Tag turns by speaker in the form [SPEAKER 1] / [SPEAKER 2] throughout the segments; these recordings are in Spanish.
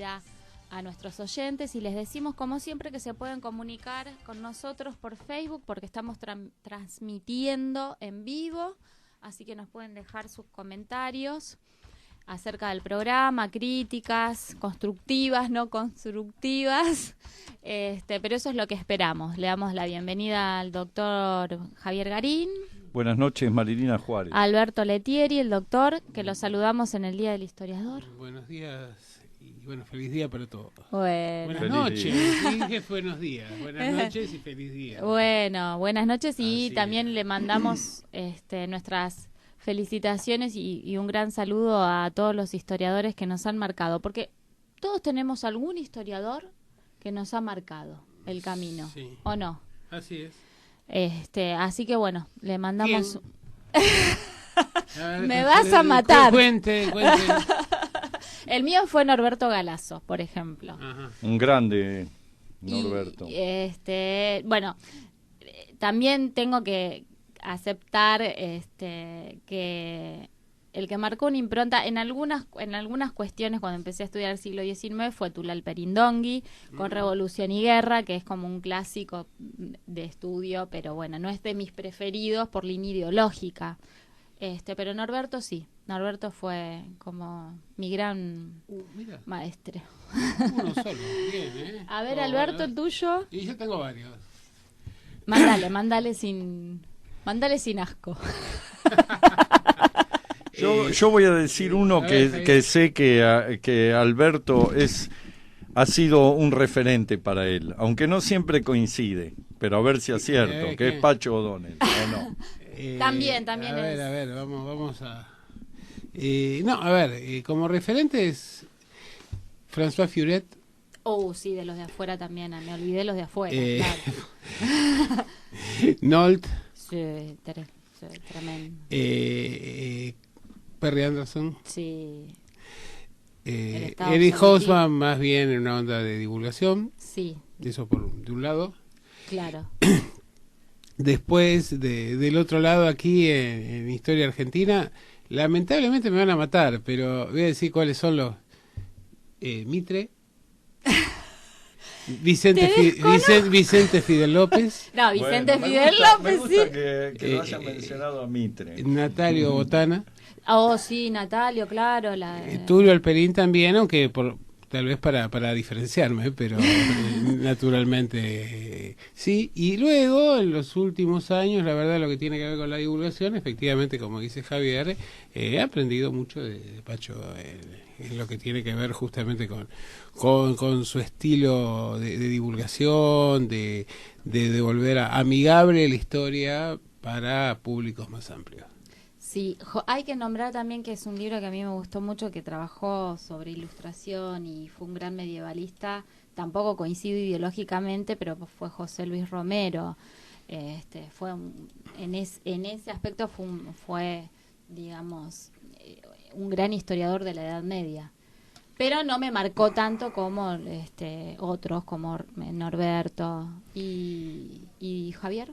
[SPEAKER 1] bienvenida a nuestros oyentes y les decimos, como siempre, que se pueden comunicar con nosotros por Facebook porque estamos transmitiendo en vivo, así que nos pueden dejar sus comentarios acerca del programa, críticas constructivas, no constructivas, pero eso es lo que esperamos. Le damos la bienvenida al doctor Javier Garín.
[SPEAKER 2] Buenas noches, Marilina Juárez.
[SPEAKER 1] Alberto Letieri, el doctor, que lo saludamos en el Día del Historiador.
[SPEAKER 3] Buenos días y bueno, feliz día para todos.
[SPEAKER 1] Bueno.
[SPEAKER 3] Buenas noches, dije buenos días. Buenas noches y feliz día.
[SPEAKER 1] Bueno, buenas noches y
[SPEAKER 3] Así
[SPEAKER 1] también le mandamos nuestras felicitaciones y un gran saludo a todos los historiadores que nos han marcado, porque todos tenemos algún historiador que nos ha marcado el camino,
[SPEAKER 3] sí.
[SPEAKER 1] ¿O no?
[SPEAKER 3] Así es.
[SPEAKER 1] Así que bueno, le mandamos...
[SPEAKER 3] Ver,
[SPEAKER 1] Me vas a matar.
[SPEAKER 3] Cuente.
[SPEAKER 1] El mío fue Norberto Galasso, por ejemplo.
[SPEAKER 3] Ajá.
[SPEAKER 2] Un grande Norberto.
[SPEAKER 1] Bueno, también tengo que aceptar que el que marcó una impronta en algunas cuestiones cuando empecé a estudiar el siglo XIX fue Tulal Perindongui con Revolución y Guerra, que es como un clásico de estudio, pero bueno, no es de mis preferidos por línea ideológica. Pero Norberto sí, Norberto fue como mi gran maestre.
[SPEAKER 3] Uno solo, bien,
[SPEAKER 1] A ver, Alberto, el tuyo.
[SPEAKER 3] Y yo tengo varios.
[SPEAKER 1] Mándale sin asco.
[SPEAKER 2] Yo voy a decir uno que sé que Alberto ha sido un referente para él, aunque no siempre coincide, pero a ver si acierto, que es Pacho O'Donnell, ¿o no?
[SPEAKER 1] También
[SPEAKER 3] a
[SPEAKER 1] es.
[SPEAKER 3] A ver, vamos a... como referente es François Furet.
[SPEAKER 1] Sí, de los de afuera también, me olvidé los de afuera, claro.
[SPEAKER 3] Nolt.
[SPEAKER 1] Sí, tremendo.
[SPEAKER 3] Perry Anderson.
[SPEAKER 1] Sí.
[SPEAKER 3] Eric Hobsbawm más bien en una onda de divulgación.
[SPEAKER 1] Sí.
[SPEAKER 3] Eso de un lado.
[SPEAKER 1] Claro.
[SPEAKER 3] Después, del otro lado, aquí en Historia Argentina, lamentablemente me van a matar, pero voy a decir cuáles son los... Mitre, Vicente Fidel López.
[SPEAKER 1] No, Vicente Fidel López,
[SPEAKER 2] me gusta que lo hayan mencionado a Mitre.
[SPEAKER 3] Natalio Botana.
[SPEAKER 1] Sí, Natalio, claro.
[SPEAKER 3] Tulio Alperín también, aunque tal vez para diferenciarme, pero naturalmente sí. Y luego, en los últimos años, la verdad, lo que tiene que ver con la divulgación, efectivamente, como dice Javier, he aprendido mucho de Pacho en lo que tiene que ver justamente con su estilo de divulgación, de devolver amigable la historia para públicos más amplios.
[SPEAKER 1] Sí, hay que nombrar también que es un libro que a mí me gustó mucho, que trabajó sobre ilustración y fue un gran medievalista. Tampoco coincido ideológicamente, pero fue José Luis Romero. Fue en ese aspecto fue digamos, un gran historiador de la Edad Media. Pero no me marcó tanto como otros, como Norberto y Javier.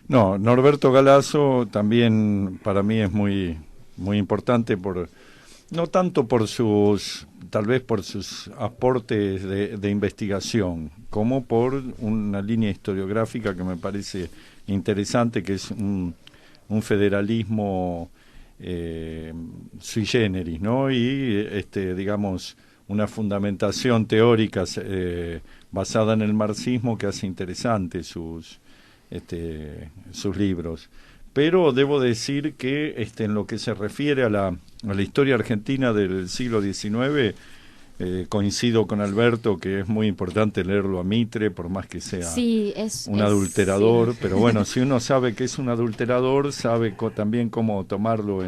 [SPEAKER 2] No, Norberto Galasso también para mí es muy muy importante no tanto tal vez por sus aportes de investigación, como por una línea historiográfica que me parece interesante, que es un federalismo sui generis, ¿no? Y digamos una fundamentación teórica basada en el marxismo que hace interesante sus libros. Pero debo decir que en lo que se refiere a la historia argentina del siglo XIX, coincido con Alberto que es muy importante leerlo a Mitre, por más que sea un adulterador, sí. Pero bueno, si uno sabe que es un adulterador, sabe también cómo tomarlo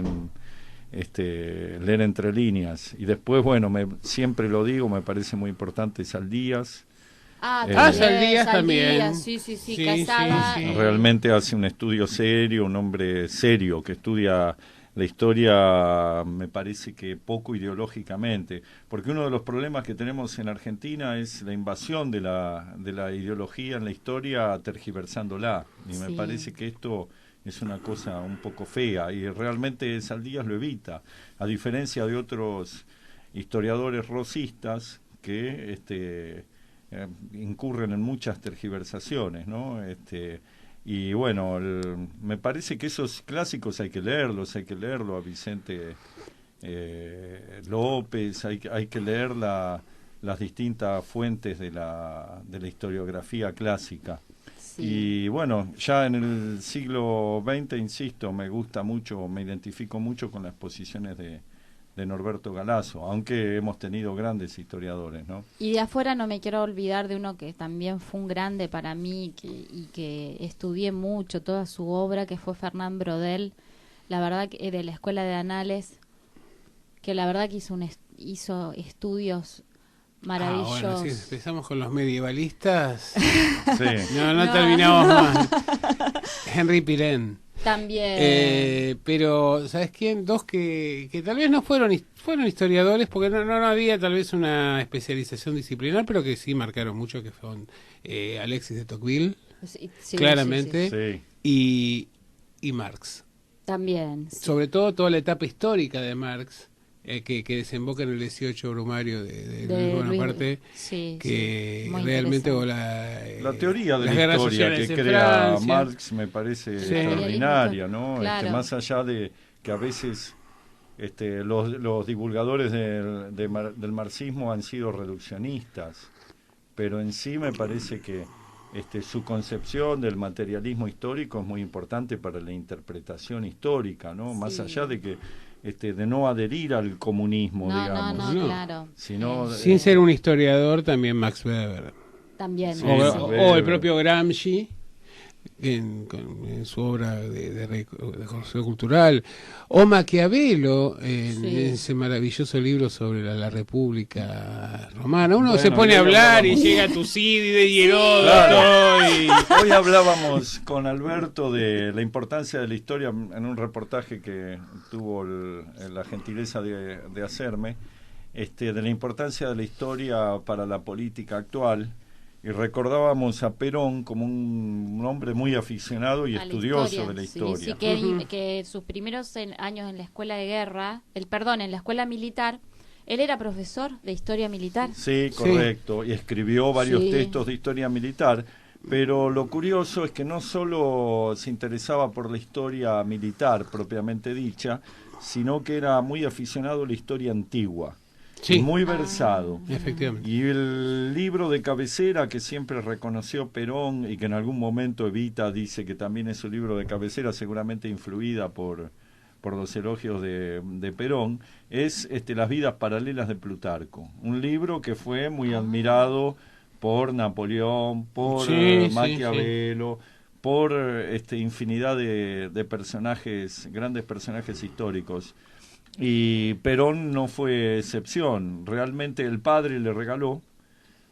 [SPEAKER 2] leer entre líneas. Y después, bueno, siempre lo digo, me parece muy importante Saldías.
[SPEAKER 3] Saldías también.
[SPEAKER 1] Sí, Casada.
[SPEAKER 3] Sí.
[SPEAKER 2] Realmente hace un estudio serio, un hombre serio que estudia la historia, me parece que poco ideológicamente, porque uno de los problemas que tenemos en Argentina es la invasión de la ideología en la historia, tergiversándola, y me parece que esto es una cosa un poco fea, y realmente Saldías lo evita, a diferencia de otros historiadores rosistas que incurren en muchas tergiversaciones, ¿no? Y bueno, me parece que esos clásicos hay que leerlos a Vicente López, hay que leer las distintas fuentes de la historiografía clásica. Sí. Y bueno, ya en el siglo XX, insisto, me gusta mucho, me identifico mucho con las posiciones de Norberto Galasso, aunque hemos tenido grandes historiadores, ¿no?
[SPEAKER 1] Y de afuera no me quiero olvidar de uno que también fue un grande para mí y que estudié mucho toda su obra, que fue Fernán Brodel, la verdad que de la Escuela de Anales, que la verdad que hizo estudios maravillosos.
[SPEAKER 3] Bueno, si empezamos con los medievalistas,
[SPEAKER 2] sí.
[SPEAKER 3] no terminamos más. Henry Pirén.
[SPEAKER 1] También.
[SPEAKER 3] Pero, ¿sabes quién? Dos que tal vez no fueron historiadores, porque no había tal vez una especialización disciplinar, pero que sí marcaron mucho, que fueron Alexis de Tocqueville, sí, claramente, sí. Y Marx.
[SPEAKER 1] También. Sí.
[SPEAKER 3] Sobre todo toda la etapa histórica de Marx, que desemboca en el 18 Brumario de Bonaparte,
[SPEAKER 1] sí,
[SPEAKER 3] que realmente
[SPEAKER 2] la teoría de la historia que crea Marx me parece extraordinaria, ¿no?
[SPEAKER 1] Claro.
[SPEAKER 2] Más allá de que a veces los divulgadores del marxismo han sido reduccionistas, pero en sí me parece que su concepción del materialismo histórico es muy importante para la interpretación histórica, ¿no? Sí. Más allá de que de no adherir al comunismo, digamos.
[SPEAKER 1] No, claro.
[SPEAKER 3] Sino, sin ser un historiador, también Max Weber.
[SPEAKER 1] También.
[SPEAKER 2] Sí,
[SPEAKER 3] o el propio Gramsci, en su obra de conocimiento cultural, o Maquiavelo en ese maravilloso libro sobre la República Romana. Uno se pone a hablar y llega a Tucídides y Heródoto.
[SPEAKER 2] Claro. Hoy hablábamos con Alberto de la importancia de la historia en un reportaje que tuvo la gentileza de hacerme, de la importancia de la historia para la política actual. Y recordábamos a Perón como un hombre muy aficionado y estudioso de la historia.
[SPEAKER 1] Sí, que sus primeros años en la escuela de guerra, en la escuela militar, él era profesor de historia militar.
[SPEAKER 2] Sí, correcto, y escribió varios textos de historia militar, pero lo curioso es que no solo se interesaba por la historia militar propiamente dicha, sino que era muy aficionado a la historia antigua. Sí. Muy versado.
[SPEAKER 3] Efectivamente.
[SPEAKER 2] Y el libro de cabecera que siempre reconoció Perón y que en algún momento Evita dice que también es su libro de cabecera, seguramente influida por los elogios de Perón, es Las vidas paralelas de Plutarco. Un libro que fue muy admirado por Napoleón, por Maquiavelo, por infinidad de personajes, grandes personajes históricos. Y Perón no fue excepción. Realmente el padre le regaló,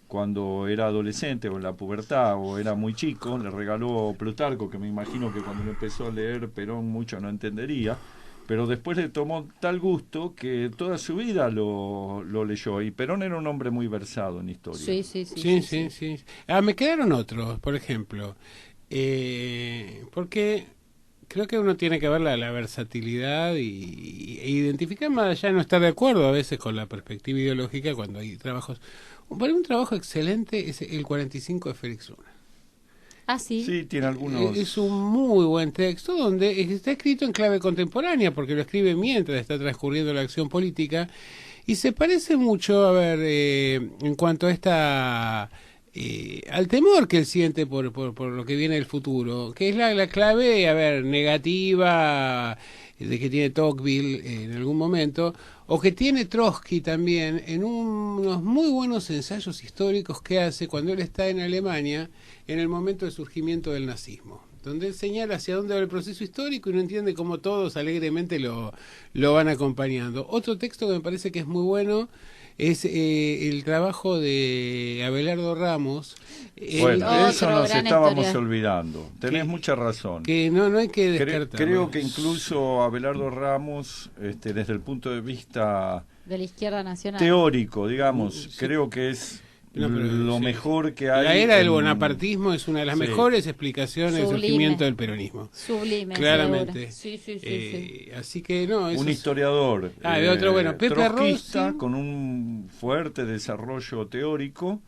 [SPEAKER 2] cuando era adolescente o en la pubertad o era muy chico, le regaló Plutarco, que me imagino que cuando lo empezó a leer Perón mucho no entendería, pero después le tomó tal gusto que toda su vida lo leyó. Y Perón era un hombre muy versado en historia.
[SPEAKER 3] Sí. Me quedaron otros, por ejemplo, porque creo que uno tiene que ver la versatilidad e identificar, más allá de no estar de acuerdo a veces con la perspectiva ideológica cuando hay trabajos. Para un trabajo excelente es el 45 de Félix Luna.
[SPEAKER 1] Ah, sí.
[SPEAKER 2] Sí, tiene algunos.
[SPEAKER 3] Es un muy buen texto donde está escrito en clave contemporánea, porque lo escribe mientras está transcurriendo la acción política, y se parece mucho, en cuanto a esta al temor que él siente por lo que viene del futuro, que es la clave, negativa de que tiene Tocqueville en algún momento, o que tiene Trotsky también en unos muy buenos ensayos históricos que hace cuando él está en Alemania en el momento del surgimiento del nazismo, donde él señala hacia dónde va el proceso histórico y no entiende cómo todos alegremente lo van acompañando. Otro texto que me parece que es muy bueno es el trabajo de Abelardo Ramos.
[SPEAKER 2] Bueno, eso nos estábamos olvidando. Tenés mucha razón.
[SPEAKER 3] Que no hay que descartar.
[SPEAKER 2] Creo que incluso Abelardo Ramos, desde el punto de vista
[SPEAKER 1] de la izquierda nacional
[SPEAKER 2] teórico, digamos, creo que es
[SPEAKER 3] No, pero,
[SPEAKER 2] lo
[SPEAKER 3] sí,
[SPEAKER 2] mejor que hay.
[SPEAKER 3] La era del bonapartismo es una de las mejores explicaciones del
[SPEAKER 1] Sublime.
[SPEAKER 3] surgimiento del peronismo.
[SPEAKER 1] Sublime,
[SPEAKER 3] Claramente.
[SPEAKER 1] Sí, sí, sí.
[SPEAKER 3] Así que no, eso
[SPEAKER 2] Un
[SPEAKER 3] es-
[SPEAKER 2] historiador
[SPEAKER 3] de otro, bueno, Pepe
[SPEAKER 2] trotskista,
[SPEAKER 3] Rossi.
[SPEAKER 2] con un fuerte desarrollo teórico,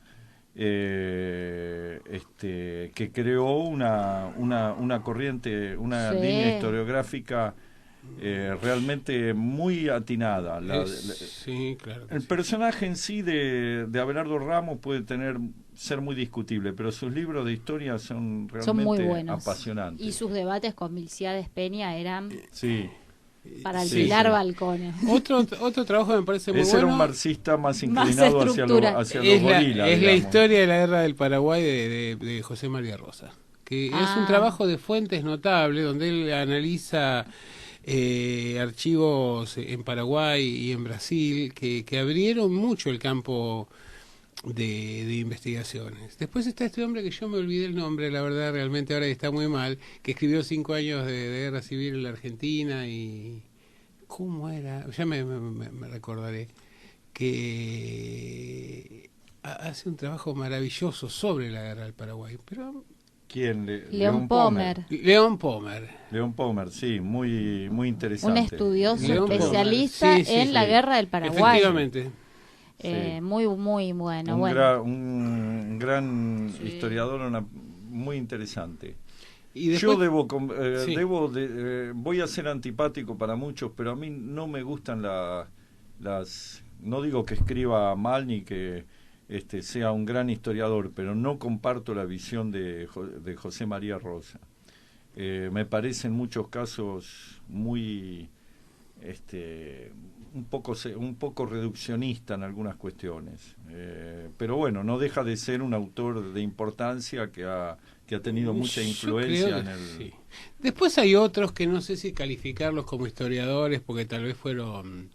[SPEAKER 2] que creó una corriente, una
[SPEAKER 1] Sí.
[SPEAKER 2] línea historiográfica realmente muy atinada.
[SPEAKER 3] Sí, claro. que
[SPEAKER 2] El
[SPEAKER 3] sí.
[SPEAKER 2] personaje en sí de Abelardo Ramos puede ser muy discutible, pero sus libros de historia son realmente
[SPEAKER 1] Son muy buenos.
[SPEAKER 2] apasionantes.
[SPEAKER 1] Y sus debates con Milciades Peña eran
[SPEAKER 2] Sí.
[SPEAKER 1] para
[SPEAKER 2] Sí,
[SPEAKER 1] alquilar
[SPEAKER 2] sí.
[SPEAKER 1] balcones.
[SPEAKER 3] Otro trabajo que me parece muy
[SPEAKER 2] Ese
[SPEAKER 3] bueno.
[SPEAKER 2] era un marxista más
[SPEAKER 1] Más
[SPEAKER 2] inclinado
[SPEAKER 1] estructura.
[SPEAKER 2] hacia los
[SPEAKER 3] Es la
[SPEAKER 2] gorilas.
[SPEAKER 3] es la
[SPEAKER 2] digamos.
[SPEAKER 3] historia de la guerra del Paraguay de José María Rosa, que es un trabajo de fuentes notable, donde él analiza archivos en Paraguay y en Brasil que abrieron mucho el campo de investigaciones. Después está este hombre que yo me olvidé el nombre, la verdad, realmente ahora está muy mal, que escribió 5 años de guerra civil en la Argentina y... ¿Cómo era? Ya me recordaré. Que hace un trabajo maravilloso sobre la guerra del Paraguay. Pero
[SPEAKER 2] ¿Quién?
[SPEAKER 1] León Pomer,
[SPEAKER 3] León Pomer.
[SPEAKER 2] León Pomer, sí, muy, muy
[SPEAKER 1] un
[SPEAKER 2] interesante.
[SPEAKER 1] estudioso
[SPEAKER 3] León Pomer.
[SPEAKER 1] especialista
[SPEAKER 3] Sí, sí,
[SPEAKER 1] en
[SPEAKER 3] sí.
[SPEAKER 1] la guerra del Paraguay.
[SPEAKER 3] Efectivamente.
[SPEAKER 2] Sí.
[SPEAKER 1] Muy, muy bueno.
[SPEAKER 2] un,
[SPEAKER 1] bueno.
[SPEAKER 2] un gran
[SPEAKER 1] Sí.
[SPEAKER 2] historiador, muy interesante.
[SPEAKER 3] Y después,
[SPEAKER 2] Yo
[SPEAKER 3] sí.
[SPEAKER 2] voy a ser antipático para muchos, pero a mí no me gustan no digo que escriba mal ni que sea un gran historiador, pero no comparto la visión de José María Rosa. Me parece en muchos casos muy un poco reduccionista en algunas cuestiones, pero bueno, no deja de ser un autor de importancia que ha tenido mucha
[SPEAKER 3] Yo
[SPEAKER 2] influencia
[SPEAKER 3] creo
[SPEAKER 2] en
[SPEAKER 3] que
[SPEAKER 2] el...
[SPEAKER 3] sí. Después hay otros que no sé si calificarlos como historiadores, porque tal vez fueron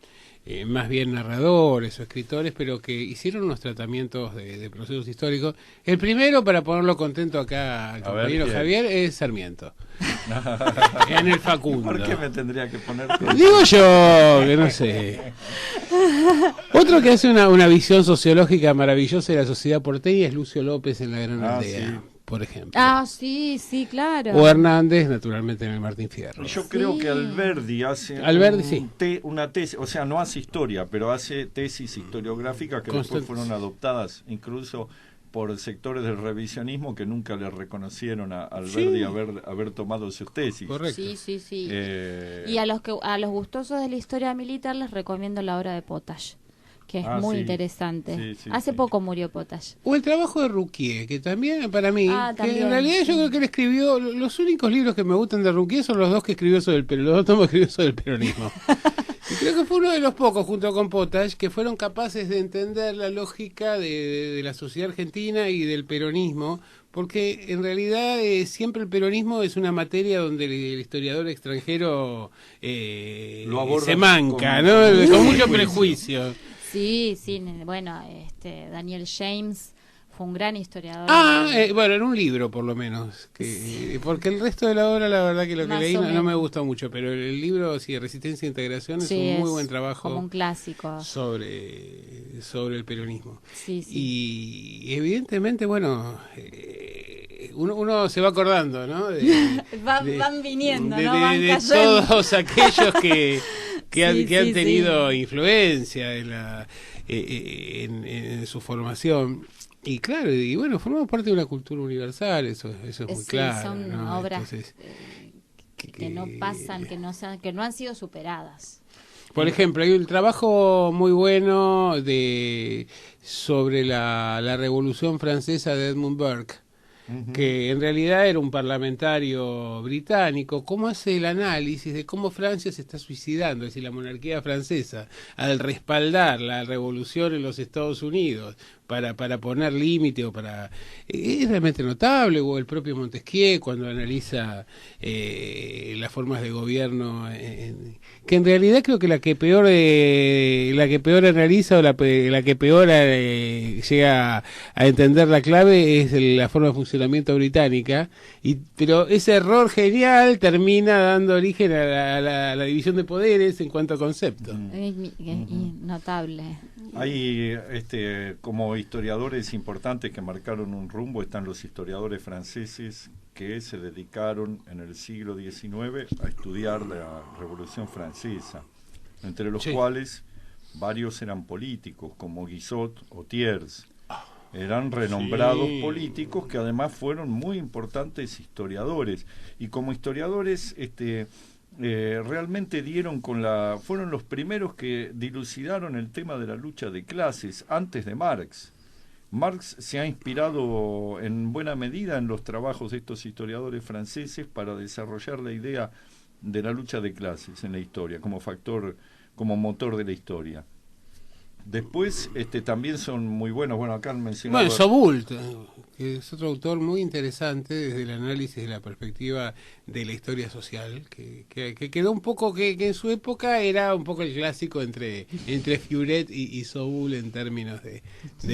[SPEAKER 3] más bien narradores o escritores, pero que hicieron unos tratamientos de procesos históricos. El primero, para ponerlo contento acá al compañero
[SPEAKER 2] ¿quién?
[SPEAKER 3] Javier, es Sarmiento. En el Facundo.
[SPEAKER 2] ¿Por qué me tendría que poner?
[SPEAKER 3] Digo yo, que no sé. Otro que hace una visión sociológica maravillosa de la sociedad porteña es Lucio López en La Gran Aldea,
[SPEAKER 2] sí.
[SPEAKER 3] por ejemplo.
[SPEAKER 1] Sí, claro.
[SPEAKER 3] O Hernández, naturalmente, en el Martín Fierro.
[SPEAKER 2] Yo creo que Alberdi hace
[SPEAKER 3] sí.
[SPEAKER 2] una tesis, o sea, no hace historia, pero hace tesis historiográficas que después fueron adoptadas incluso por sectores del revisionismo que nunca le reconocieron a Alberdi
[SPEAKER 3] Sí.
[SPEAKER 2] haber tomado sus tesis.
[SPEAKER 3] Correcto.
[SPEAKER 1] Sí.
[SPEAKER 2] Eh,
[SPEAKER 1] Y a los gustosos de la historia militar les recomiendo la obra de Potash, que es muy
[SPEAKER 2] sí.
[SPEAKER 1] interesante.
[SPEAKER 2] Sí,
[SPEAKER 1] Hace
[SPEAKER 2] sí.
[SPEAKER 1] poco murió Potash.
[SPEAKER 3] O el trabajo de Ruquier, que también, para mí, que
[SPEAKER 1] También,
[SPEAKER 3] en realidad yo creo que él escribió, los únicos libros que me gustan de Ruquier son los dos que escribió sobre los dos tomos que escribió sobre el peronismo. Y creo que fue uno de los pocos, junto con Potash, que fueron capaces de entender la lógica de la sociedad argentina y del peronismo, porque en realidad siempre el peronismo es una materia donde el historiador extranjero
[SPEAKER 2] Lo aborda
[SPEAKER 3] se manca,
[SPEAKER 2] con-
[SPEAKER 3] ¿no?
[SPEAKER 2] con
[SPEAKER 3] Con mucho
[SPEAKER 2] prejuicio.
[SPEAKER 3] prejuicio.
[SPEAKER 1] Sí, bueno, Daniel James fue un gran historiador.
[SPEAKER 3] Bueno, en un libro por lo menos, porque el resto de la obra, la verdad que lo que
[SPEAKER 1] Más
[SPEAKER 3] leí
[SPEAKER 1] o
[SPEAKER 3] no me
[SPEAKER 1] menos.
[SPEAKER 3] gustó mucho, pero el libro, sí, Resistencia e Integración, es
[SPEAKER 1] Sí,
[SPEAKER 3] un muy
[SPEAKER 1] es
[SPEAKER 3] buen trabajo
[SPEAKER 1] como un clásico.
[SPEAKER 3] sobre el peronismo.
[SPEAKER 1] Sí.
[SPEAKER 3] Y evidentemente, bueno, uno se va acordando, ¿no? De-
[SPEAKER 1] Van viniendo,
[SPEAKER 3] de,
[SPEAKER 1] ¿no?
[SPEAKER 3] de-
[SPEAKER 1] Van
[SPEAKER 3] de
[SPEAKER 1] cayendo.
[SPEAKER 3] todos aquellos que
[SPEAKER 1] Sí,
[SPEAKER 3] han
[SPEAKER 1] sí,
[SPEAKER 3] tenido
[SPEAKER 1] sí.
[SPEAKER 3] influencia en su formación. Y claro, y bueno, formamos parte de una cultura universal, eso es muy
[SPEAKER 1] Sí,
[SPEAKER 3] claro.
[SPEAKER 1] son
[SPEAKER 3] ¿no?
[SPEAKER 1] obras
[SPEAKER 3] Entonces,
[SPEAKER 1] que no pasan, que no han sido superadas.
[SPEAKER 3] por ejemplo, hay un trabajo muy bueno sobre la Revolución Francesa de Edmund Burke, que en realidad era un parlamentario británico, cómo hace el análisis de cómo Francia se está suicidando, es decir, la monarquía francesa, al respaldar la revolución en los Estados Unidos para poner límite o para... es realmente notable, o el propio Montesquieu cuando analiza las formas de gobierno, que en realidad creo que la que peor analiza o la que peor llega a entender la clave es la forma de funcionamiento funcionamiento británica, pero ese error genial termina dando origen a la división de poderes en cuanto a concepto.
[SPEAKER 1] Notable.
[SPEAKER 2] Hay como historiadores importantes que marcaron un rumbo, están los historiadores franceses que se dedicaron en el siglo XIX a estudiar la Revolución Francesa, entre los cuales varios eran políticos, como Guizot o Thiers. Eran renombrados políticos que además fueron muy importantes historiadores. Y como historiadores realmente fueron los primeros que dilucidaron el tema de la lucha de clases antes de Marx. Marx se ha inspirado en buena medida en los trabajos de estos historiadores franceses para desarrollar la idea de la lucha de clases en la historia, como motor de la historia. Después también son muy buenos, acá mencionaba...
[SPEAKER 3] Soboult, que es otro autor muy interesante desde el análisis de la perspectiva de la historia social, que quedó un poco, que en su época era un poco el clásico entre Furet y Soboult en términos de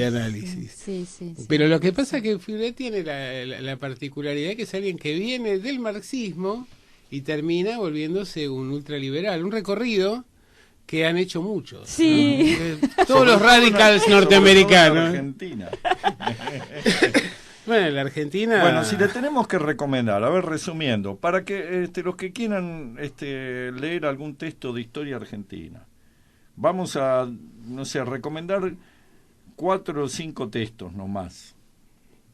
[SPEAKER 3] análisis.
[SPEAKER 1] Sí.
[SPEAKER 3] Pero lo que pasa es que Furet tiene la particularidad que es alguien que viene del marxismo y termina volviéndose un ultraliberal, un recorrido que han hecho muchos.
[SPEAKER 1] Sí.
[SPEAKER 3] ¿No? Todos los radicals norteamericanos.
[SPEAKER 2] Argentina.
[SPEAKER 3] Bueno, la Argentina...
[SPEAKER 2] Bueno, si le tenemos que recomendar, a ver, resumiendo, para que los que quieran leer algún texto de historia argentina, vamos a, recomendar 4 o 5 textos nomás.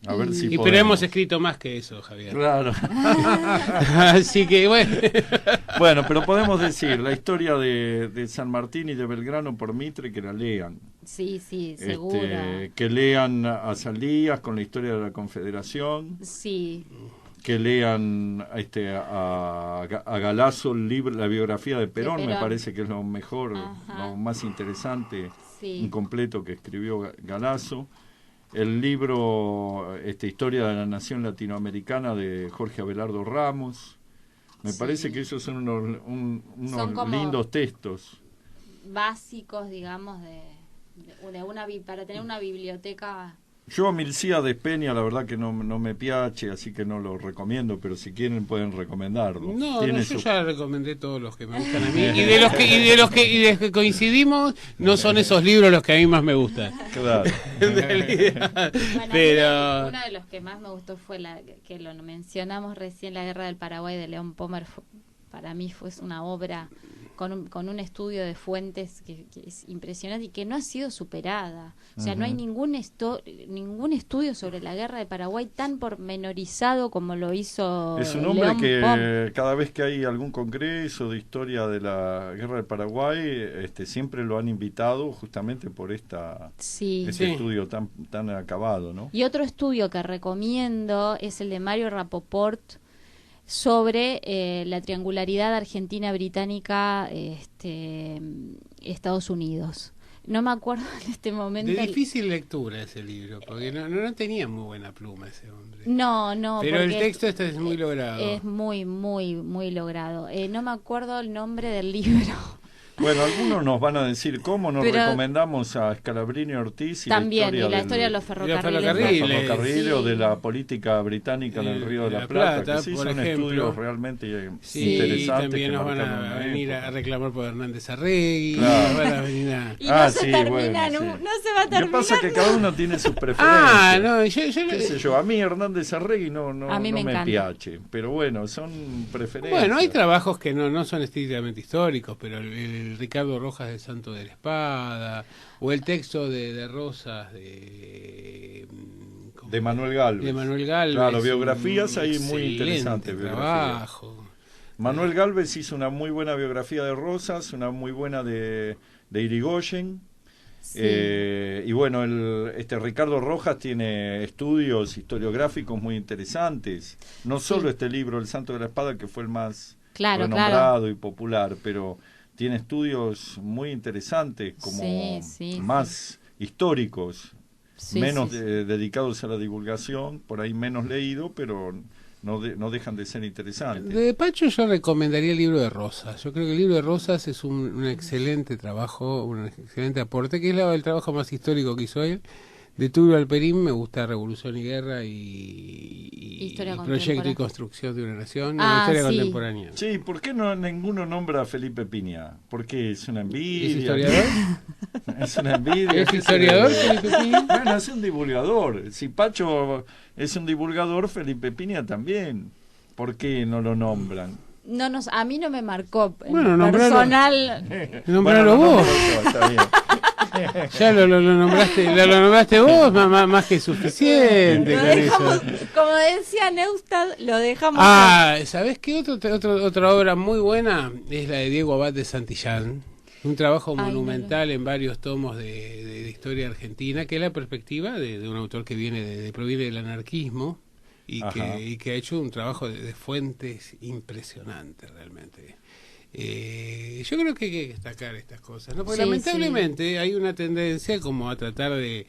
[SPEAKER 2] A ver si
[SPEAKER 3] pero hemos escrito más que eso, Javier.
[SPEAKER 2] Claro.
[SPEAKER 3] Así que bueno.
[SPEAKER 2] Bueno, pero podemos decir la historia de San Martín y de Belgrano por Mitre, que la lean.
[SPEAKER 1] Sí, seguro.
[SPEAKER 2] Que lean a Saldías con la historia de la Confederación.
[SPEAKER 1] Sí.
[SPEAKER 2] Que lean a Galasso el libro, la biografía de Perón, me parece que es lo mejor, lo más interesante, incompleto que escribió Galasso. El libro Historia de la Nación Latinoamericana de Jorge Abelardo Ramos. Me parece que esos son unos lindos textos.
[SPEAKER 1] Básicos, digamos, para tener una biblioteca.
[SPEAKER 2] Yo a Milcíades Peña la verdad que no me piace, así que no lo recomiendo, pero si quieren pueden recomendarlo.
[SPEAKER 3] Yo ya recomendé todos los que me gustan a mí y de los que coincidimos no son esos libros los que a mí más me gustan.
[SPEAKER 2] Claro.
[SPEAKER 1] Pero uno de los que más me gustó fue que lo mencionamos recién, La Guerra del Paraguay de León Pommer. Para mí fue una obra con un estudio de fuentes que es impresionante y que no ha sido superada. O sea, no hay ningún estudio sobre la Guerra de Paraguay tan pormenorizado como lo hizo
[SPEAKER 2] Es un hombre
[SPEAKER 1] León
[SPEAKER 2] que
[SPEAKER 1] Pommer.
[SPEAKER 2] Cada vez que hay algún congreso de historia de la Guerra del Paraguay, siempre lo han invitado justamente por estudio tan acabado, ¿no?
[SPEAKER 1] Y otro estudio que recomiendo es el de Mario Rapoport, sobre la triangularidad argentina-británica Estados Unidos. No me acuerdo en este momento.
[SPEAKER 3] De difícil lectura ese libro, porque no tenía muy buena pluma ese hombre.
[SPEAKER 1] No.
[SPEAKER 3] Pero el texto es muy logrado.
[SPEAKER 1] Es muy, muy, muy logrado. No me acuerdo el nombre del libro.
[SPEAKER 2] Bueno, algunos nos van a decir cómo nos recomendamos a Scalabrini Ortiz y
[SPEAKER 1] también,
[SPEAKER 2] la
[SPEAKER 1] historia de los ferrocarriles.
[SPEAKER 2] O de la política británica en el Río de la Plata, que sí son estudios realmente interesantes.
[SPEAKER 3] También nos van a venir a reclamar por Hernández Arregui.
[SPEAKER 2] Claro.
[SPEAKER 3] Van a venir a...
[SPEAKER 1] Y no se termina, no se va a terminar.
[SPEAKER 2] Lo que pasa es que cada uno tiene sus preferencias.
[SPEAKER 3] ¿Qué
[SPEAKER 2] sé yo? A mí Hernández Arregui no me piace, pero bueno, son preferencias.
[SPEAKER 3] Bueno, hay trabajos que no son estrictamente históricos, pero el Ricardo Rojas del Santo de la Espada, o el texto de Rosas de
[SPEAKER 2] Manuel Gálvez. Claro, biografías ahí muy interesantes.
[SPEAKER 3] Trabajo.
[SPEAKER 2] Manuel Gálvez hizo una muy buena biografía de Rosas, una muy buena de Irigoyen. Sí. Y bueno, Ricardo Rojas tiene estudios historiográficos muy interesantes. No solo este libro, El Santo de la Espada, que fue el más renombrado y popular, pero tiene estudios muy interesantes, como más históricos, menos dedicados a la divulgación, por ahí menos leído, pero no dejan de ser interesantes.
[SPEAKER 3] De Pacho yo recomendaría el libro de Rosas. Yo creo que el libro de Rosas es un excelente trabajo, un excelente aporte, que es el trabajo más histórico que hizo él, De Tulio Alperín me gusta Revolución y Guerra y Proyecto y Construcción de una Nación, historia contemporánea.
[SPEAKER 2] Sí, ¿por qué no ninguno nombra a Felipe Piña? Porque es una envidia.
[SPEAKER 3] ¿Es historiador?
[SPEAKER 2] Es una envidia.
[SPEAKER 3] ¿Es historiador Felipe Piña?
[SPEAKER 2] Bueno, es un divulgador. Si Pacho es un divulgador, Felipe Piña también. ¿Por qué no lo nombran?
[SPEAKER 1] No, a mí no me marcó
[SPEAKER 3] bueno,
[SPEAKER 1] personal.
[SPEAKER 3] Nombralo vos. Está bien. Ya lo nombraste vos, más que suficiente con eso.
[SPEAKER 1] Como decía Neustadt, lo dejamos.
[SPEAKER 3] ¿Sabés qué? Otra obra muy buena es la de Diego Abad de Santillán. Un trabajo monumental en varios tomos de historia argentina, que es la perspectiva de un autor que proviene del anarquismo y que ha hecho un trabajo de fuentes impresionante realmente. Yo creo que hay que destacar estas cosas, ¿no? Porque lamentablemente hay una tendencia como a tratar de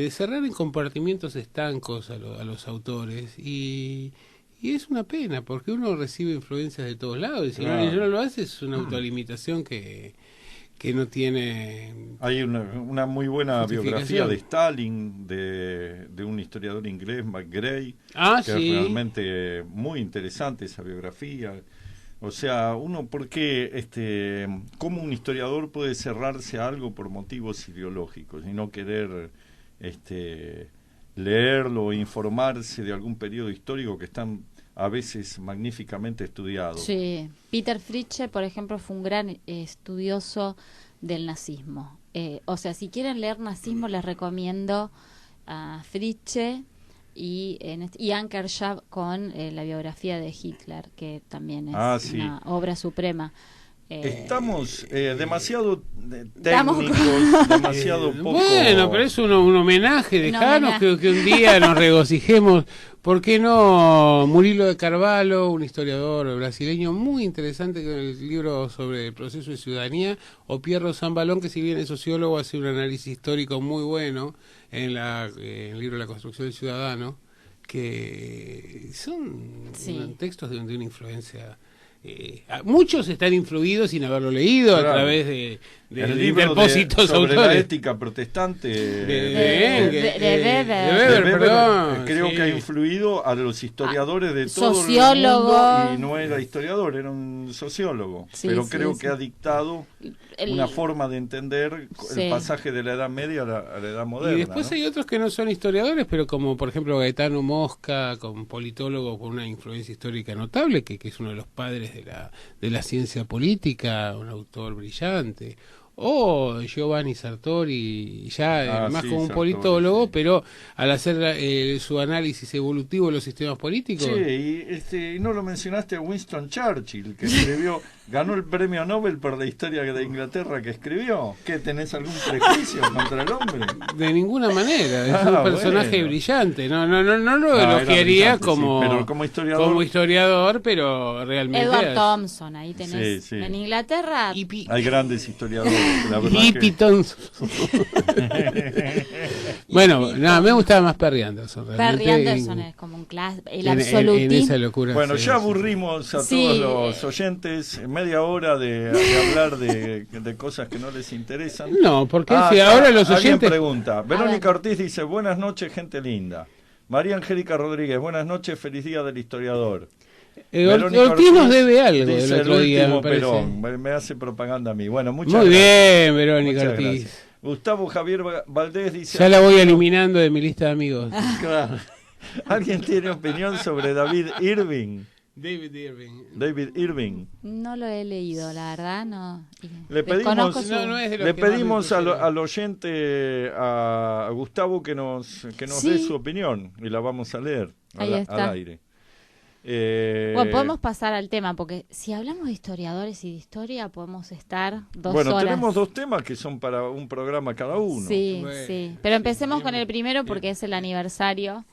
[SPEAKER 3] cerrar en compartimientos estancos a los autores y es una pena porque uno recibe influencias de todos lados y si uno no lo hace es una autolimitación que no tiene.
[SPEAKER 2] Hay una muy buena biografía de Stalin de un historiador inglés, McGray, que es realmente muy interesante esa biografía. O sea, ¿por qué, cómo un historiador puede cerrarse a algo por motivos ideológicos y no querer leerlo o informarse de algún periodo histórico que están a veces magníficamente estudiado?
[SPEAKER 1] Sí, Peter Fritzsche, por ejemplo, fue un gran estudioso del nazismo. O sea, si quieren leer nazismo, les recomiendo a Fritzsche y Anker Schaaf con la biografía de Hitler, que también es una obra suprema.
[SPEAKER 2] Estamos demasiado técnicos, demasiado poco.
[SPEAKER 3] Bueno, pero es un homenaje, dejanos que un día nos regocijemos. ¿Por qué no? Murilo de Carvalho, un historiador brasileño muy interesante con el libro sobre el proceso de ciudadanía, o Pierro Zambalón, que si bien es sociólogo, hace un análisis histórico muy bueno en el libro La construcción del ciudadano, que son textos de una influencia. Muchos están influidos sin haberlo leído a través de depósitos
[SPEAKER 2] sobre
[SPEAKER 3] autores.
[SPEAKER 2] La ética protestante
[SPEAKER 1] de
[SPEAKER 2] Weber,
[SPEAKER 3] perdón,
[SPEAKER 2] creo que ha influido a los historiadores de todo
[SPEAKER 1] sociólogo.
[SPEAKER 2] el mundo, y no era historiador, era un sociólogo, pero creo que ha dictado una forma de entender el pasaje de la Edad Media a la Edad Moderna.
[SPEAKER 3] Y después hay otros que no son historiadores, pero como por ejemplo Gaetano Mosca, como politólogo con una influencia histórica notable, que es uno de los padres de la ciencia política, un autor brillante, o Giovanni Sartori, más como un politólogo, pero al hacer su análisis evolutivo de los sistemas políticos.
[SPEAKER 2] Sí, y no lo mencionaste a Winston Churchill, que ganó el premio Nobel por la historia de Inglaterra que escribió. ¿Qué, tenés algún prejuicio contra el hombre?
[SPEAKER 3] De ninguna manera, es un personaje brillante. No lo elogiaría como historiador, pero realmente
[SPEAKER 1] Edward Thompson, ahí tenés.
[SPEAKER 2] Sí.
[SPEAKER 1] En Inglaterra
[SPEAKER 2] hay grandes historiadores.
[SPEAKER 3] Bueno, me gustaba más Perry Anderson.
[SPEAKER 1] Perry Anderson es como un clásico, el absolutismo.
[SPEAKER 3] En esa locura.
[SPEAKER 2] Bueno, ya aburrimos a todos los oyentes, media hora de hablar de cosas que no les interesan.
[SPEAKER 3] No, porque ahora los oyentes.
[SPEAKER 2] Alguien pregunta. Verónica Ortiz dice: buenas noches, gente linda. María Angélica Rodríguez: buenas noches, feliz día del historiador.
[SPEAKER 3] Ortiz nos debe algo
[SPEAKER 2] dice
[SPEAKER 3] el otro día,
[SPEAKER 2] me Perón, me hace propaganda a mí. Bueno, muchas
[SPEAKER 3] Muy
[SPEAKER 2] gracias.
[SPEAKER 3] Bien, Verónica
[SPEAKER 2] Muchas
[SPEAKER 3] Ortiz.
[SPEAKER 2] Gracias. Gustavo Javier Valdés dice:
[SPEAKER 3] ya la voy eliminando de mi lista de amigos.
[SPEAKER 2] Claro. ¿Alguien tiene opinión sobre David Irving?
[SPEAKER 3] David Irving.
[SPEAKER 2] David Irving.
[SPEAKER 1] No lo he leído, la verdad, no.
[SPEAKER 2] Le pedimos al oyente, a Gustavo, que nos dé su opinión y la vamos a leer al aire.
[SPEAKER 1] Bueno, podemos pasar al tema, porque si hablamos de historiadores y de historia, podemos estar 2 horas.
[SPEAKER 2] Bueno, tenemos 2 temas que son para un programa cada uno.
[SPEAKER 1] Sí,
[SPEAKER 3] bueno,
[SPEAKER 1] sí. Pero empecemos con el primero porque es el aniversario.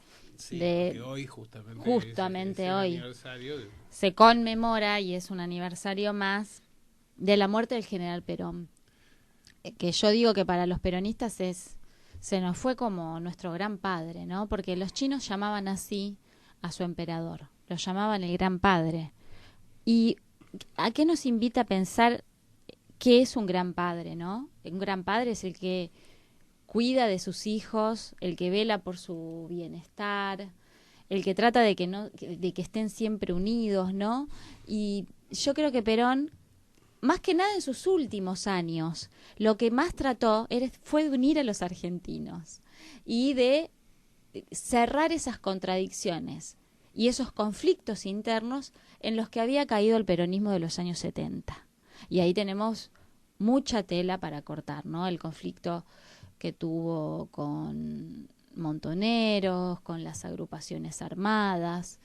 [SPEAKER 3] De hoy justamente
[SPEAKER 1] hoy se conmemora y es un aniversario más de la muerte del general Perón, que yo digo que para los peronistas se nos fue como nuestro gran padre, ¿no? Porque los chinos llamaban así a su emperador, lo llamaban el gran padre. ¿Y a qué nos invita a pensar qué es un gran padre, no? Un gran padre es el que cuida de sus hijos, el que vela por su bienestar, el que trata de que estén siempre unidos, ¿no? Y yo creo que Perón, más que nada en sus últimos años, lo que más trató fue de unir a los argentinos y de cerrar esas contradicciones y esos conflictos internos en los que había caído el peronismo de los años 70. Y ahí tenemos mucha tela para cortar, ¿no? El conflicto que tuvo con Montoneros, con las agrupaciones armadas,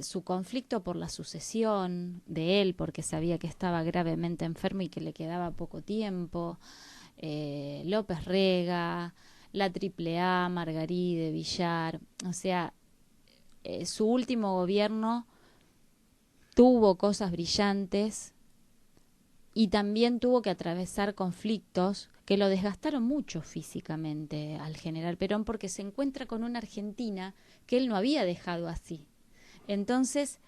[SPEAKER 1] su conflicto por la sucesión de él, porque sabía que estaba gravemente enfermo y que le quedaba poco tiempo, López Rega, la AAA, Margaride, Villar, o sea, su último gobierno tuvo cosas brillantes y también tuvo que atravesar conflictos que lo desgastaron mucho físicamente al general Perón, porque se encuentra con una Argentina que él no había dejado así. Entonces,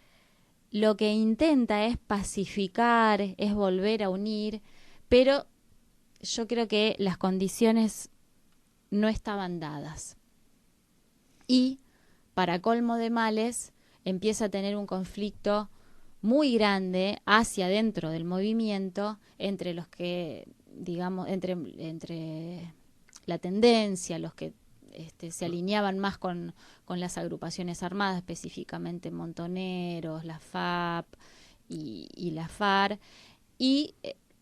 [SPEAKER 1] lo que intenta es pacificar, es volver a unir, pero yo creo que las condiciones no estaban dadas. Y, para colmo de males, empieza a tener un conflicto muy grande hacia dentro del movimiento entre los que, digamos, entre la tendencia, los que se alineaban más con las agrupaciones armadas, específicamente Montoneros, la FAP y la FARC, y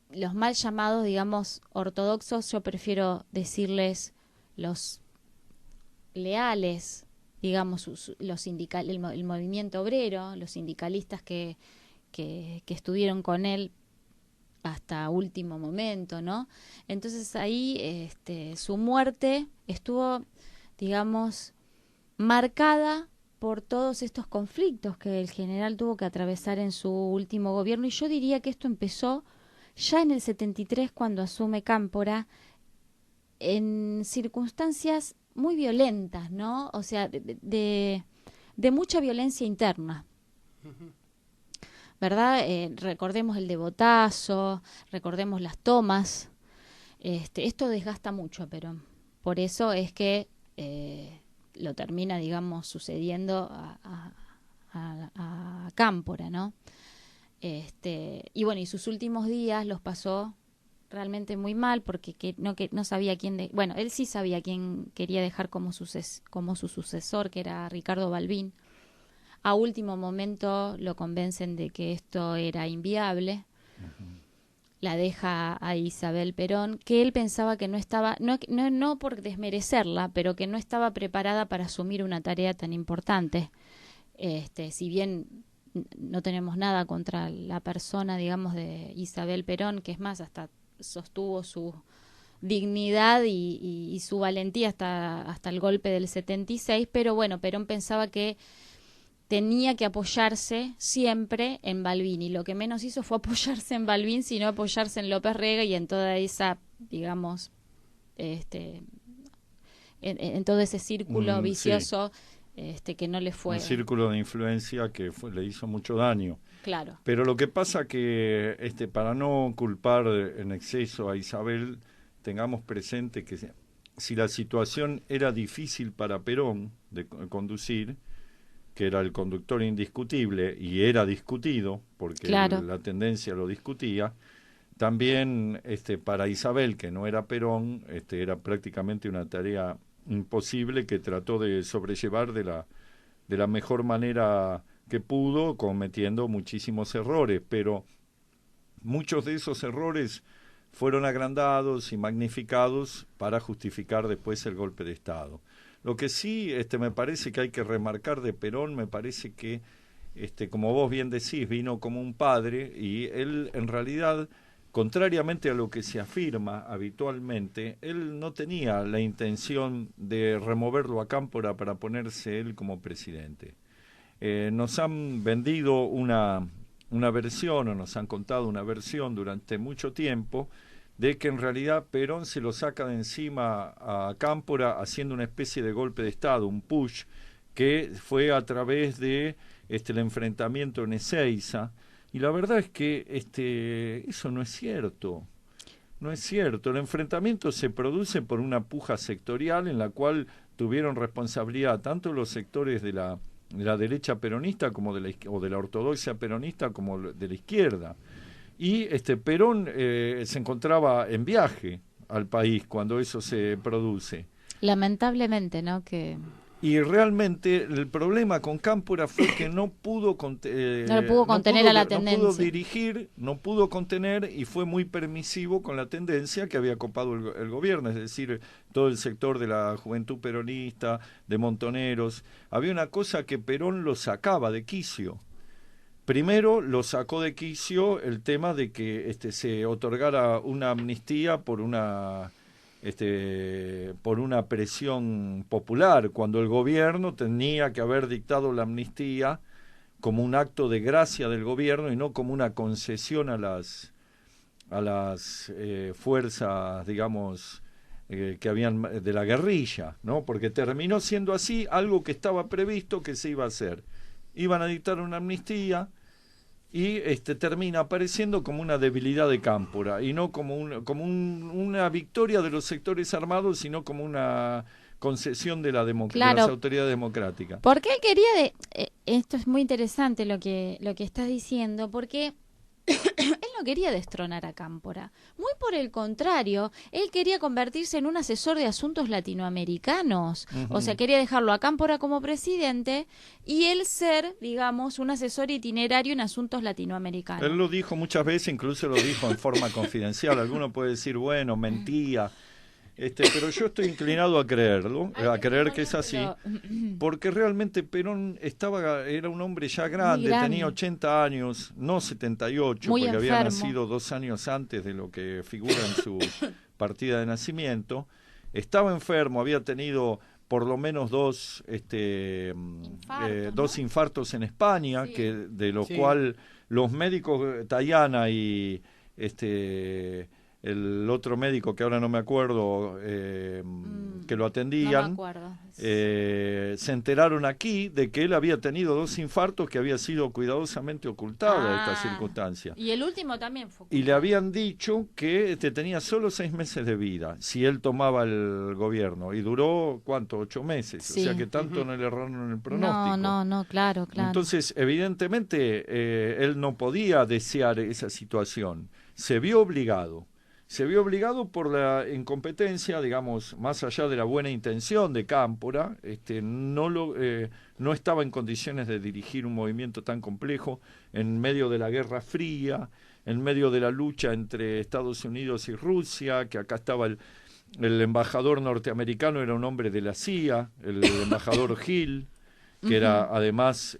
[SPEAKER 1] los mal llamados, digamos, ortodoxos, yo prefiero decirles los leales, digamos, el movimiento obrero, los sindicalistas que estuvieron con él hasta último momento, ¿no? Entonces ahí su muerte estuvo, digamos, marcada por todos estos conflictos que el general tuvo que atravesar en su último gobierno, y yo diría que esto empezó ya en el 73, cuando asume Cámpora, en circunstancias muy violentas, ¿no? O sea, de mucha violencia interna, ¿verdad? Recordemos el de Botazo, recordemos las tomas. Esto desgasta mucho a Perón. Por eso es que lo termina, digamos, sucediendo a Cámpora, ¿no? Y bueno, y sus últimos días los pasó realmente muy mal, porque no sabía quién bueno, él sí sabía quién quería dejar como su sucesor, que era Ricardo Balbín. A último momento lo convencen de que esto era inviable. La deja a Isabel Perón, que él pensaba que no estaba, no por desmerecerla, pero que no estaba preparada para asumir una tarea tan importante. Si bien no tenemos nada contra la persona, digamos, de Isabel Perón, que es más, hasta sostuvo su dignidad y su valentía hasta el golpe del 76, pero bueno, Perón pensaba que tenía que apoyarse siempre en Balbín, y lo que menos hizo fue apoyarse en Balbín, sino apoyarse en López Rega y en toda esa, digamos, en todo ese círculo vicioso, sí, que no le fue.
[SPEAKER 2] Un círculo de influencia que le hizo mucho daño.
[SPEAKER 1] Claro.
[SPEAKER 2] Pero lo que pasa que, para no culpar en exceso a Isabel, tengamos presente que si la situación era difícil para Perón de conducir, que era el conductor indiscutible y era discutido, porque
[SPEAKER 1] claro,
[SPEAKER 2] la tendencia lo discutía, también para Isabel, que no era Perón, era prácticamente una tarea imposible que trató de sobrellevar de la mejor manera que pudo, cometiendo muchísimos errores, pero muchos de esos errores fueron agrandados y magnificados para justificar después el golpe de Estado. Lo que sí me parece que hay que remarcar de Perón, me parece que, como vos bien decís, vino como un padre, y él en realidad, contrariamente a lo que se afirma habitualmente, él no tenía la intención de removerlo a Cámpora para ponerse él como presidente. Nos han vendido una versión, o nos han contado una versión durante mucho tiempo, de que en realidad Perón se lo saca de encima a Cámpora haciendo una especie de golpe de Estado, un push, que fue a través de el enfrentamiento en Ezeiza, y la verdad es que eso no es cierto. No es cierto, el enfrentamiento se produce por una puja sectorial en la cual tuvieron responsabilidad tanto los sectores de la derecha peronista como o de la ortodoxia peronista como de la izquierda. Y Perón se encontraba en viaje al país cuando eso se produce.
[SPEAKER 1] Lamentablemente, ¿no?
[SPEAKER 2] Y realmente el problema con Cámpora fue que no pudo
[SPEAKER 1] no pudo contener a la tendencia.
[SPEAKER 2] No pudo dirigir, no pudo contener y fue muy permisivo con la tendencia que había copado el gobierno, es decir, todo el sector de la juventud peronista, de montoneros. Había una cosa que Perón lo sacaba de quicio. Primero lo sacó de quicio el tema de que se otorgara una amnistía por una presión popular, cuando el gobierno tenía que haber dictado la amnistía como un acto de gracia del gobierno y no como una concesión a las fuerzas, digamos, que habían de la guerrilla, ¿no? Porque terminó siendo así algo que estaba previsto que se iba a hacer. Iban a dictar una amnistía y termina apareciendo como una debilidad de Cámpora y no como una victoria de los sectores armados, sino como una concesión de de las autoridades democráticas.
[SPEAKER 1] Porque él quería esto es muy interesante lo que estás diciendo, porque él no quería destronar a Cámpora, muy por el contrario, él quería convertirse en un asesor de asuntos latinoamericanos, o sea, quería dejarlo a Cámpora como presidente y él ser, digamos, un asesor itinerario en asuntos latinoamericanos.
[SPEAKER 2] Él lo dijo muchas veces, incluso lo dijo en forma confidencial. Alguno puede decir, bueno, mentía, pero yo estoy inclinado a creerlo, a creer que es así, porque realmente Perón era un hombre ya grande, tenía 80 años, no 78,
[SPEAKER 1] muy
[SPEAKER 2] porque
[SPEAKER 1] enfermo.
[SPEAKER 2] había nacido 2 años antes de lo que figura en su partida de nacimiento. Estaba enfermo, había tenido por lo menos dos infartos en España, sí, de lo cual los médicos, Tayana y el otro médico que ahora no me acuerdo, que lo atendían,
[SPEAKER 1] no me acuerdo.
[SPEAKER 2] Se enteraron aquí de que él había tenido 2 infartos que había sido cuidadosamente ocultada esta circunstancia.
[SPEAKER 1] Y el último también fue
[SPEAKER 2] ocultado. Y le habían dicho que tenía solo 6 meses de vida si él tomaba el gobierno, y duró, ¿cuánto? 8 meses, sí. O sea que tanto no le erraron el pronóstico.
[SPEAKER 1] No, claro.
[SPEAKER 2] Entonces, evidentemente, él no podía desear esa situación, se vio obligado por la incompetencia, digamos, más allá de la buena intención de Cámpora, no estaba en condiciones de dirigir un movimiento tan complejo en medio de la Guerra Fría, en medio de la lucha entre Estados Unidos y Rusia, que acá estaba el embajador norteamericano, era un hombre de la CIA, el embajador Hill, que era además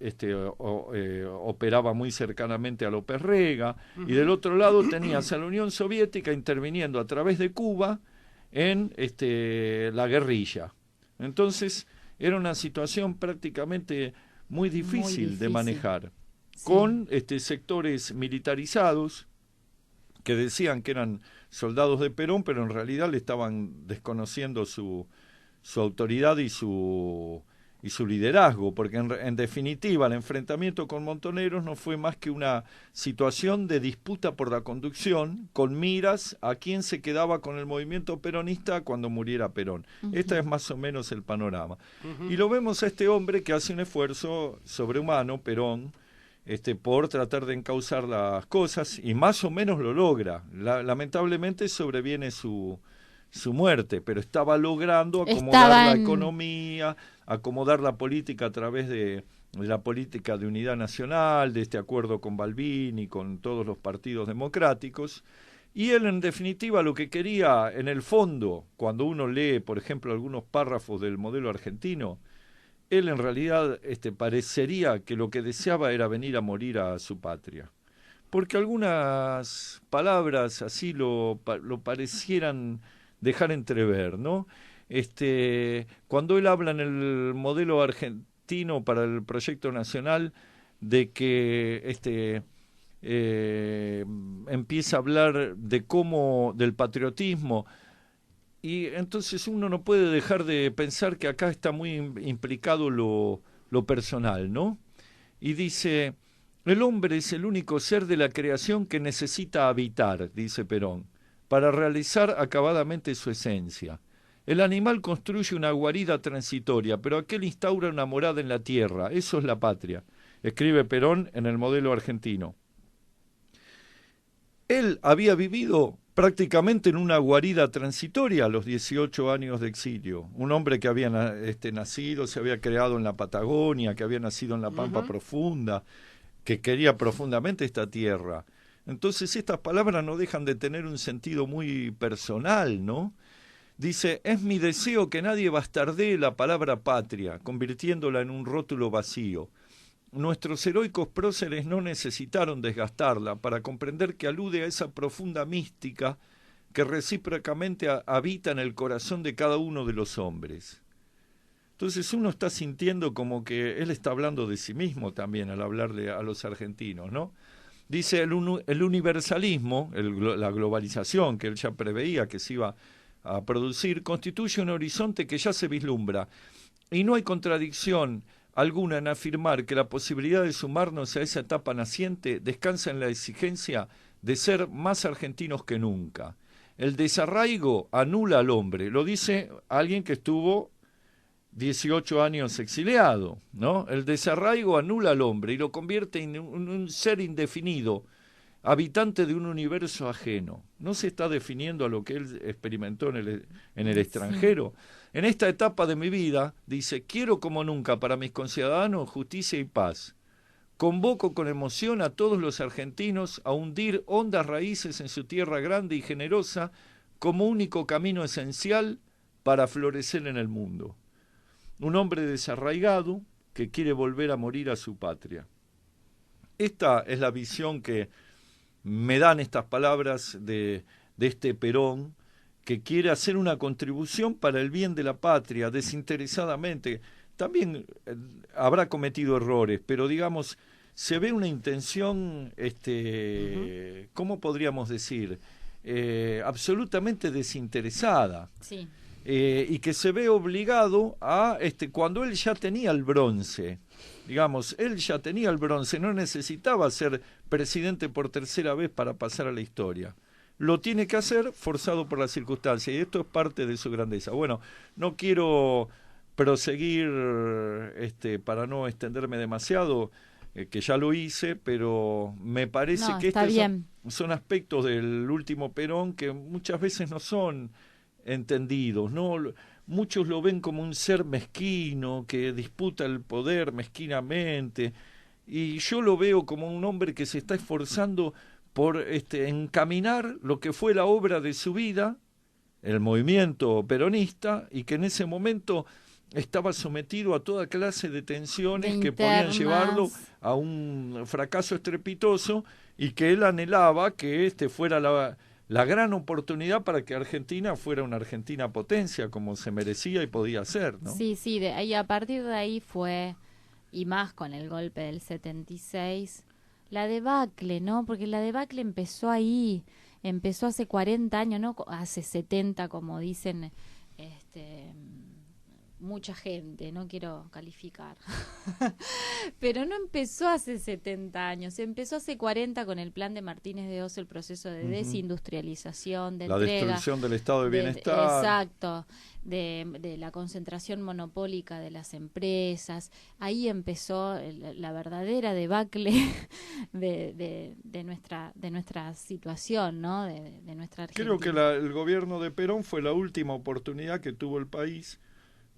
[SPEAKER 2] operaba muy cercanamente a López Rega, y del otro lado tenías a la Unión Soviética interviniendo a través de Cuba en la guerrilla. Entonces era una situación prácticamente muy difícil de manejar, sí, con sectores militarizados que decían que eran soldados de Perón, pero en realidad le estaban desconociendo su autoridad y su liderazgo, porque en definitiva el enfrentamiento con Montoneros no fue más que una situación de disputa por la conducción, con miras a quién se quedaba con el movimiento peronista cuando muriera Perón. Este es más o menos el panorama. Y lo vemos a este hombre que hace un esfuerzo sobrehumano, Perón, por tratar de encauzar las cosas, y más o menos lo logra. Lamentablemente sobreviene su muerte, pero estaba logrando acomodar la economía, acomodar la política a través de la política de unidad nacional, de este acuerdo con Balbín y con todos los partidos democráticos. Y él, en definitiva, lo que quería, en el fondo, cuando uno lee, por ejemplo, algunos párrafos del modelo argentino, él en realidad parecería que lo que deseaba era venir a morir a su patria. Porque algunas palabras así lo parecieran dejar entrever, ¿no? Cuando él habla en el modelo argentino para el proyecto nacional de que empieza a hablar del patriotismo, y entonces uno no puede dejar de pensar que acá está muy implicado lo personal, ¿no? Y dice, el hombre es el único ser de la creación que necesita habitar, dice Perón. para realizar acabadamente su esencia. El animal construye una guarida transitoria, pero aquel instaura una morada en la tierra. Eso es la patria, escribe Perón en el modelo argentino. Él había vivido prácticamente en una guarida transitoria a los 18 años de exilio. Un hombre que había nacido, se había creado en la Patagonia, que había nacido en la Pampa Profunda, que quería profundamente esta tierra. Entonces estas palabras no dejan de tener un sentido muy personal, ¿no? Dice, es mi deseo que nadie bastardee la palabra patria, convirtiéndola en un rótulo vacío. Nuestros heroicos próceres no necesitaron desgastarla para comprender que alude a esa profunda mística que recíprocamente habita en el corazón de cada uno de los hombres. Entonces uno está sintiendo como que él está hablando de sí mismo también al hablarle a los argentinos, ¿no? Dice el universalismo, la globalización que él ya preveía que se iba a producir, constituye un horizonte que ya se vislumbra, y no hay contradicción alguna en afirmar que la posibilidad de sumarnos a esa etapa naciente descansa en la exigencia de ser más argentinos que nunca. El desarraigo anula al hombre, lo dice alguien que estuvo 18 años exiliado, ¿no? El desarraigo anula al hombre y lo convierte en un ser indefinido, habitante de un universo ajeno. No se está definiendo a lo que él experimentó en el extranjero. En esta etapa de mi vida, dice, quiero como nunca para mis conciudadanos justicia y paz. Convoco con emoción a todos los argentinos a hundir hondas raíces en su tierra grande y generosa como único camino esencial para florecer en el mundo. Un hombre desarraigado que quiere volver a morir a su patria. Esta es la visión que me dan estas palabras de este Perón, que quiere hacer una contribución para el bien de la patria, desinteresadamente. También habrá cometido errores, pero digamos, se ve una intención, ¿cómo podríamos decir? Absolutamente desinteresada.
[SPEAKER 1] Sí.
[SPEAKER 2] Y que se ve obligado a, cuando él ya tenía el bronce, digamos, él ya tenía el bronce, no necesitaba ser presidente por tercera vez para pasar a la historia. Lo tiene que hacer forzado por las circunstancias, y esto es parte de su grandeza. Bueno, no quiero proseguir, para no extenderme demasiado, que ya lo hice, pero me parece que estos son aspectos del último Perón que muchas veces no son entendidos, ¿no? Muchos lo ven como un ser mezquino que disputa el poder mezquinamente, y yo lo veo como un hombre que se está esforzando por encaminar lo que fue la obra de su vida, el movimiento peronista, y que en ese momento estaba sometido a toda clase de tensiones que podían llevarlo a un fracaso estrepitoso, y que él anhelaba que fuera la gran oportunidad para que Argentina fuera una Argentina potencia, como se merecía y podía ser, ¿no?
[SPEAKER 1] Sí, sí, y a partir de ahí fue, y más con el golpe del 76, la debacle, ¿no? Porque la debacle empezó ahí, empezó hace 40 años, no hace 70, como dicen mucha gente, no quiero calificar, pero no empezó hace 70 años, empezó hace 40 con el plan de Martínez de Oz, el proceso de desindustrialización, de
[SPEAKER 2] la
[SPEAKER 1] entrega,
[SPEAKER 2] destrucción del estado de bienestar.
[SPEAKER 1] Exacto, de la concentración monopólica de las empresas. Ahí empezó la verdadera debacle de nuestra situación, ¿no? De nuestra Argentina.
[SPEAKER 2] Creo que el gobierno de Perón fue la última oportunidad que tuvo el país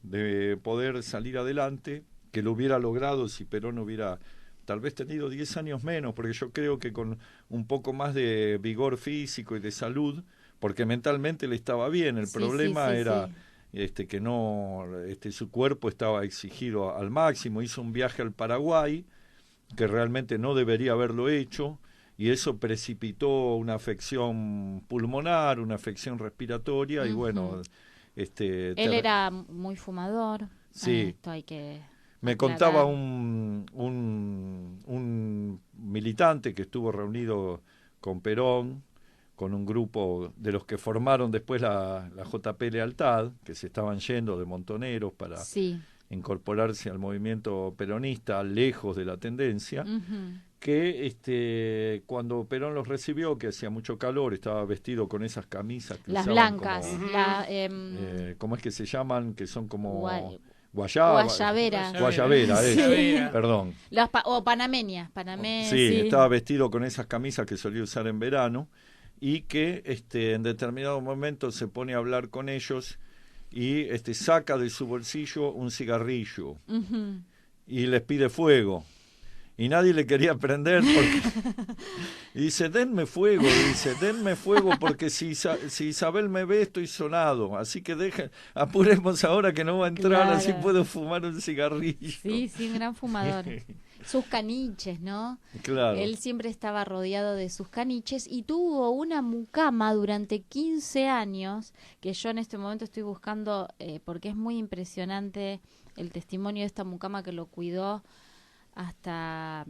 [SPEAKER 2] de poder salir adelante, que lo hubiera logrado si Perón hubiera tal vez tenido 10 años menos, porque yo creo que con un poco más de vigor físico y de salud, porque mentalmente le estaba bien, el problema era que no, su cuerpo estaba exigido al máximo. Hizo un viaje al Paraguay que realmente no debería haberlo hecho, y eso precipitó una afección pulmonar, una afección respiratoria, y bueno, él
[SPEAKER 1] era muy fumador.
[SPEAKER 2] Sí.
[SPEAKER 1] Esto hay que
[SPEAKER 2] me
[SPEAKER 1] aclarar.
[SPEAKER 2] contaba un militante que estuvo reunido con Perón, con un grupo de los que formaron después la JP Lealtad, que se estaban yendo de montoneros para incorporarse al movimiento peronista, lejos de la tendencia, que cuando Perón los recibió, que hacía mucho calor, estaba vestido con esas camisas que
[SPEAKER 1] Las
[SPEAKER 2] usaban
[SPEAKER 1] blancas,
[SPEAKER 2] ¿cómo es que se llaman? Que son como
[SPEAKER 1] guayabera.
[SPEAKER 2] Guayabera, eso,
[SPEAKER 3] Guayabera.
[SPEAKER 2] perdón.
[SPEAKER 1] O panameñas,
[SPEAKER 2] Sí, estaba vestido con esas camisas que solía usar en verano y que en determinado momento se pone a hablar con ellos y saca de su bolsillo un cigarrillo y les pide fuego. Y nadie le quería prender porque... Y dice, denme fuego, porque si Isabel me ve estoy sonado, así que apuremos ahora que no va a entrar,
[SPEAKER 1] Claro.
[SPEAKER 2] así puedo fumar un cigarrillo.
[SPEAKER 1] Sí, un gran fumador. Sus caniches, ¿no?
[SPEAKER 2] Claro.
[SPEAKER 1] Él siempre estaba rodeado de sus caniches y tuvo una mucama durante 15 años, que yo en este momento estoy buscando, porque es muy impresionante el testimonio de esta mucama que lo cuidó hasta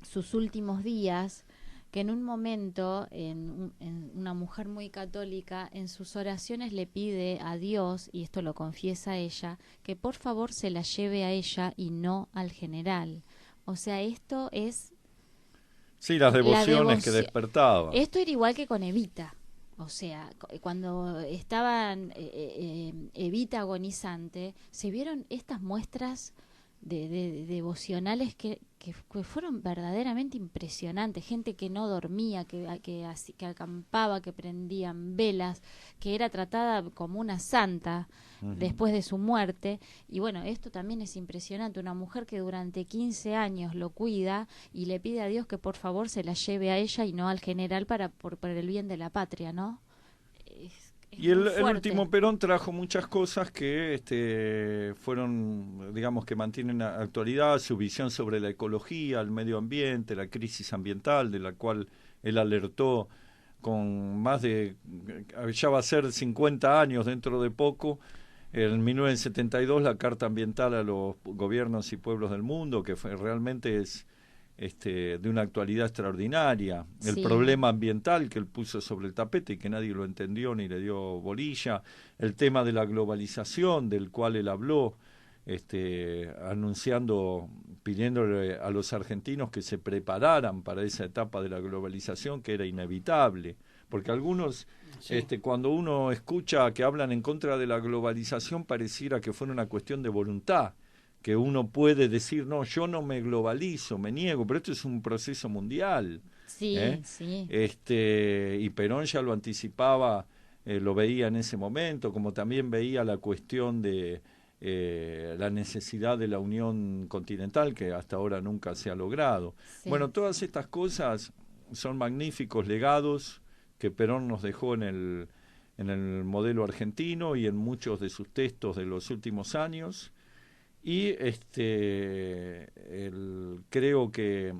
[SPEAKER 1] sus últimos días, que en un momento, en una mujer muy católica, en sus oraciones le pide a Dios, y esto lo confiesa ella, que por favor se la lleve a ella y no al general. O sea, esto es...
[SPEAKER 2] Sí, las devociones que despertaba.
[SPEAKER 1] Esto era igual que con Evita. O sea, cuando estaban Evita agonizante, se vieron estas muestras de devocionales que fueron verdaderamente impresionantes. Gente que no dormía, que acampaba, que prendían velas, que era tratada como una santa después de su muerte. Y bueno, esto también es impresionante. Una mujer que durante 15 años lo cuida y le pide a Dios que por favor se la lleve a ella y no al general por el bien de la patria, ¿no?
[SPEAKER 2] Y el último Perón trajo muchas cosas que fueron, digamos, que mantienen actualidad, su visión sobre la ecología, el medio ambiente, la crisis ambiental, de la cual él alertó con más de, ya va a ser 50 años dentro de poco, en 1972 la Carta Ambiental a los gobiernos y pueblos del mundo, que realmente es de una actualidad extraordinaria, el problema ambiental que él puso sobre el tapete y que nadie lo entendió ni le dio bolilla, el tema de la globalización del cual él habló, anunciando, pidiéndole a los argentinos que se prepararan para esa etapa de la globalización que era inevitable, porque algunos, cuando uno escucha que hablan en contra de la globalización pareciera que fuera una cuestión de voluntad, que uno puede decir, no, yo no me globalizo, me niego, pero esto es un proceso mundial.
[SPEAKER 1] Sí, sí.
[SPEAKER 2] Y Perón ya lo anticipaba, lo veía en ese momento, como también veía la cuestión de la necesidad de la unión continental, que hasta ahora nunca se ha logrado. Sí. Bueno, todas estas cosas son magníficos legados que Perón nos dejó en el modelo argentino y en muchos de sus textos de los últimos años. Y creo que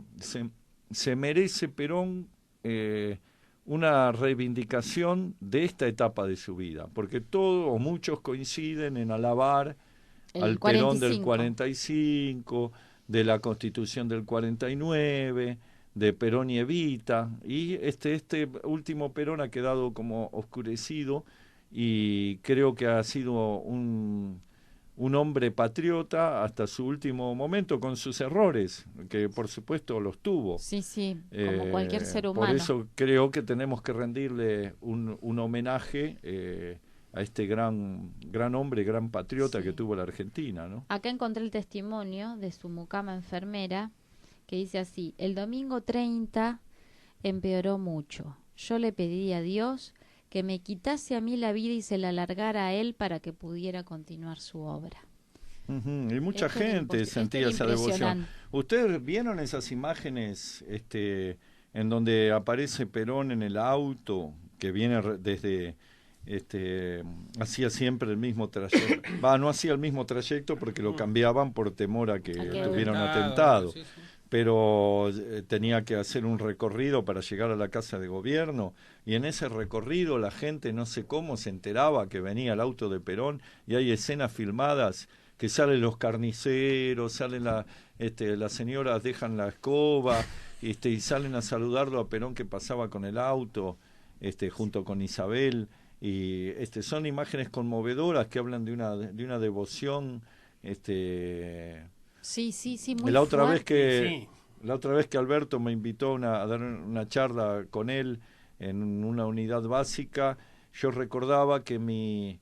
[SPEAKER 2] se merece Perón una reivindicación de esta etapa de su vida, porque todos o muchos coinciden en alabar al 45. Perón del 45, de la Constitución del 49, de Perón y Evita, y este último Perón ha quedado como oscurecido y creo que ha sido un hombre patriota hasta su último momento, con sus errores, que por supuesto los tuvo.
[SPEAKER 1] Sí, como cualquier ser humano.
[SPEAKER 2] Por eso creo que tenemos que rendirle un homenaje a este gran hombre, gran patriota que tuvo la Argentina, ¿no?
[SPEAKER 1] Acá encontré el testimonio de su mucama enfermera, que dice así: el domingo 30 empeoró mucho. Yo le pedí a Dios que me quitase a mí la vida y se la alargara a él para que pudiera continuar su obra.
[SPEAKER 2] Y mucha gente sentía esa devoción. ¿Ustedes vieron esas imágenes en donde aparece Perón en el auto, que viene desde... hacía siempre el mismo trayecto? No hacía el mismo trayecto porque lo cambiaban por temor a que tuviera un atentado. Sí. Pero tenía que hacer un recorrido para llegar a la Casa de Gobierno, y en ese recorrido la gente no sé cómo se enteraba que venía el auto de Perón, y hay escenas filmadas que salen los carniceros, salen las señoras dejan la escoba, y salen a saludarlo a Perón que pasaba con el auto, junto con Isabel, y son imágenes conmovedoras que hablan de una devoción.
[SPEAKER 1] Sí, muy
[SPEAKER 2] la otra
[SPEAKER 1] fuerte.
[SPEAKER 2] vez que la otra vez que Alberto me invitó a dar una charla con él en una unidad básica, yo recordaba que mi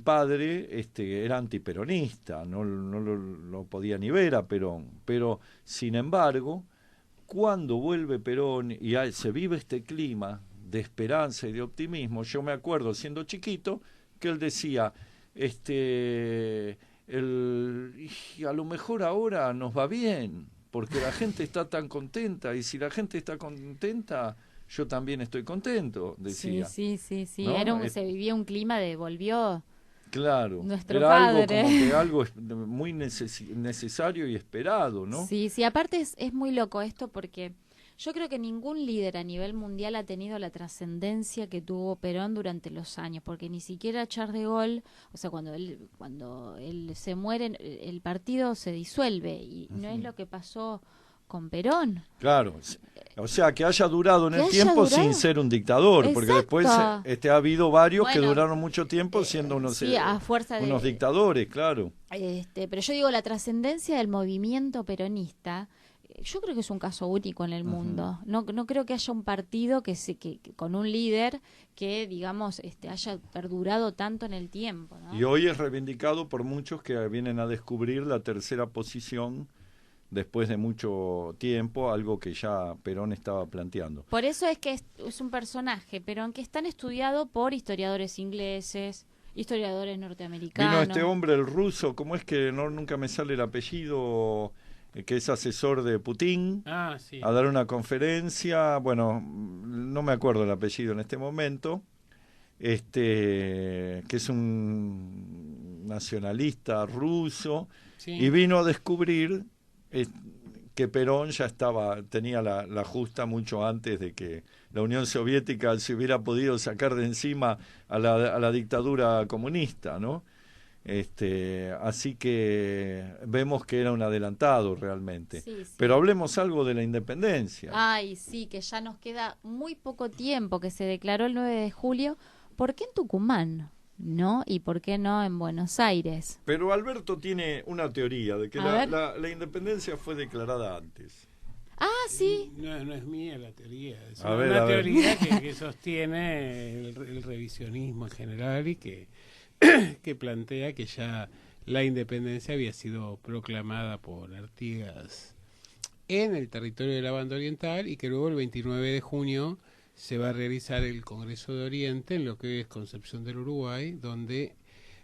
[SPEAKER 2] padre era antiperonista, no lo podía ni ver a Perón, pero sin embargo, cuando vuelve Perón y se vive este clima de esperanza y de optimismo, yo me acuerdo siendo chiquito que él decía, a lo mejor ahora nos va bien, porque la gente está tan contenta, y si la gente está contenta, yo también estoy contento, decía.
[SPEAKER 1] Sí.
[SPEAKER 2] ¿No?
[SPEAKER 1] Se vivía un clima de volvió
[SPEAKER 2] Claro,
[SPEAKER 1] nuestro
[SPEAKER 2] era
[SPEAKER 1] padre.
[SPEAKER 2] algo como que algo muy necesario y esperado, ¿no?
[SPEAKER 1] Sí, aparte es muy loco esto porque yo creo que ningún líder a nivel mundial ha tenido la trascendencia que tuvo Perón durante los años, porque ni siquiera Charles de Gaulle, o sea, cuando él se muere, el partido se disuelve y no es lo que pasó con Perón.
[SPEAKER 2] Claro, o sea, que haya durado en
[SPEAKER 1] Que
[SPEAKER 2] el
[SPEAKER 1] haya
[SPEAKER 2] tiempo
[SPEAKER 1] durado.
[SPEAKER 2] sin ser un dictador, porque
[SPEAKER 1] Exacto.
[SPEAKER 2] después ha habido varios que
[SPEAKER 1] Bueno,
[SPEAKER 2] duraron mucho tiempo siendo unos,
[SPEAKER 1] sí, a fuerza
[SPEAKER 2] unos
[SPEAKER 1] de,
[SPEAKER 2] dictadores, claro.
[SPEAKER 1] pero yo digo, la trascendencia del movimiento peronista, yo creo que es un caso único en el mundo. No creo que haya un partido que con un líder que, digamos, haya perdurado tanto en el tiempo, ¿no?
[SPEAKER 2] Y hoy es reivindicado por muchos que vienen a descubrir la tercera posición después de mucho tiempo, algo que ya Perón estaba planteando.
[SPEAKER 1] Por eso es que es un personaje, Perón, que es tan estudiado por historiadores ingleses, historiadores norteamericanos.
[SPEAKER 2] Vino este hombre, el ruso, ¿cómo es que nunca me sale el apellido? Que es asesor de Putin,
[SPEAKER 3] Sí.
[SPEAKER 2] a dar una conferencia, bueno, no me acuerdo el apellido en este momento, que es un nacionalista ruso,
[SPEAKER 3] Sí.
[SPEAKER 2] y vino a descubrir que Perón ya tenía la justa mucho antes de que la Unión Soviética se hubiera podido sacar de encima a la dictadura comunista, ¿no? Así que vemos que era un adelantado realmente.
[SPEAKER 1] Sí.
[SPEAKER 2] Pero hablemos algo de la independencia.
[SPEAKER 1] Ay, sí, que ya nos queda muy poco tiempo, que se declaró el 9 de julio. ¿Por qué en Tucumán? ¿No? ¿Y por qué no en Buenos Aires?
[SPEAKER 2] Pero Alberto tiene una teoría de que la independencia fue declarada antes.
[SPEAKER 1] Ah, sí.
[SPEAKER 3] No es mía la teoría, es
[SPEAKER 2] A
[SPEAKER 3] una
[SPEAKER 2] ver.
[SPEAKER 3] teoría que sostiene el revisionismo en general y que plantea que ya la independencia había sido proclamada por Artigas en el territorio de la Banda Oriental y que luego el 29 de junio se va a realizar el Congreso de Oriente en lo que es Concepción del Uruguay, donde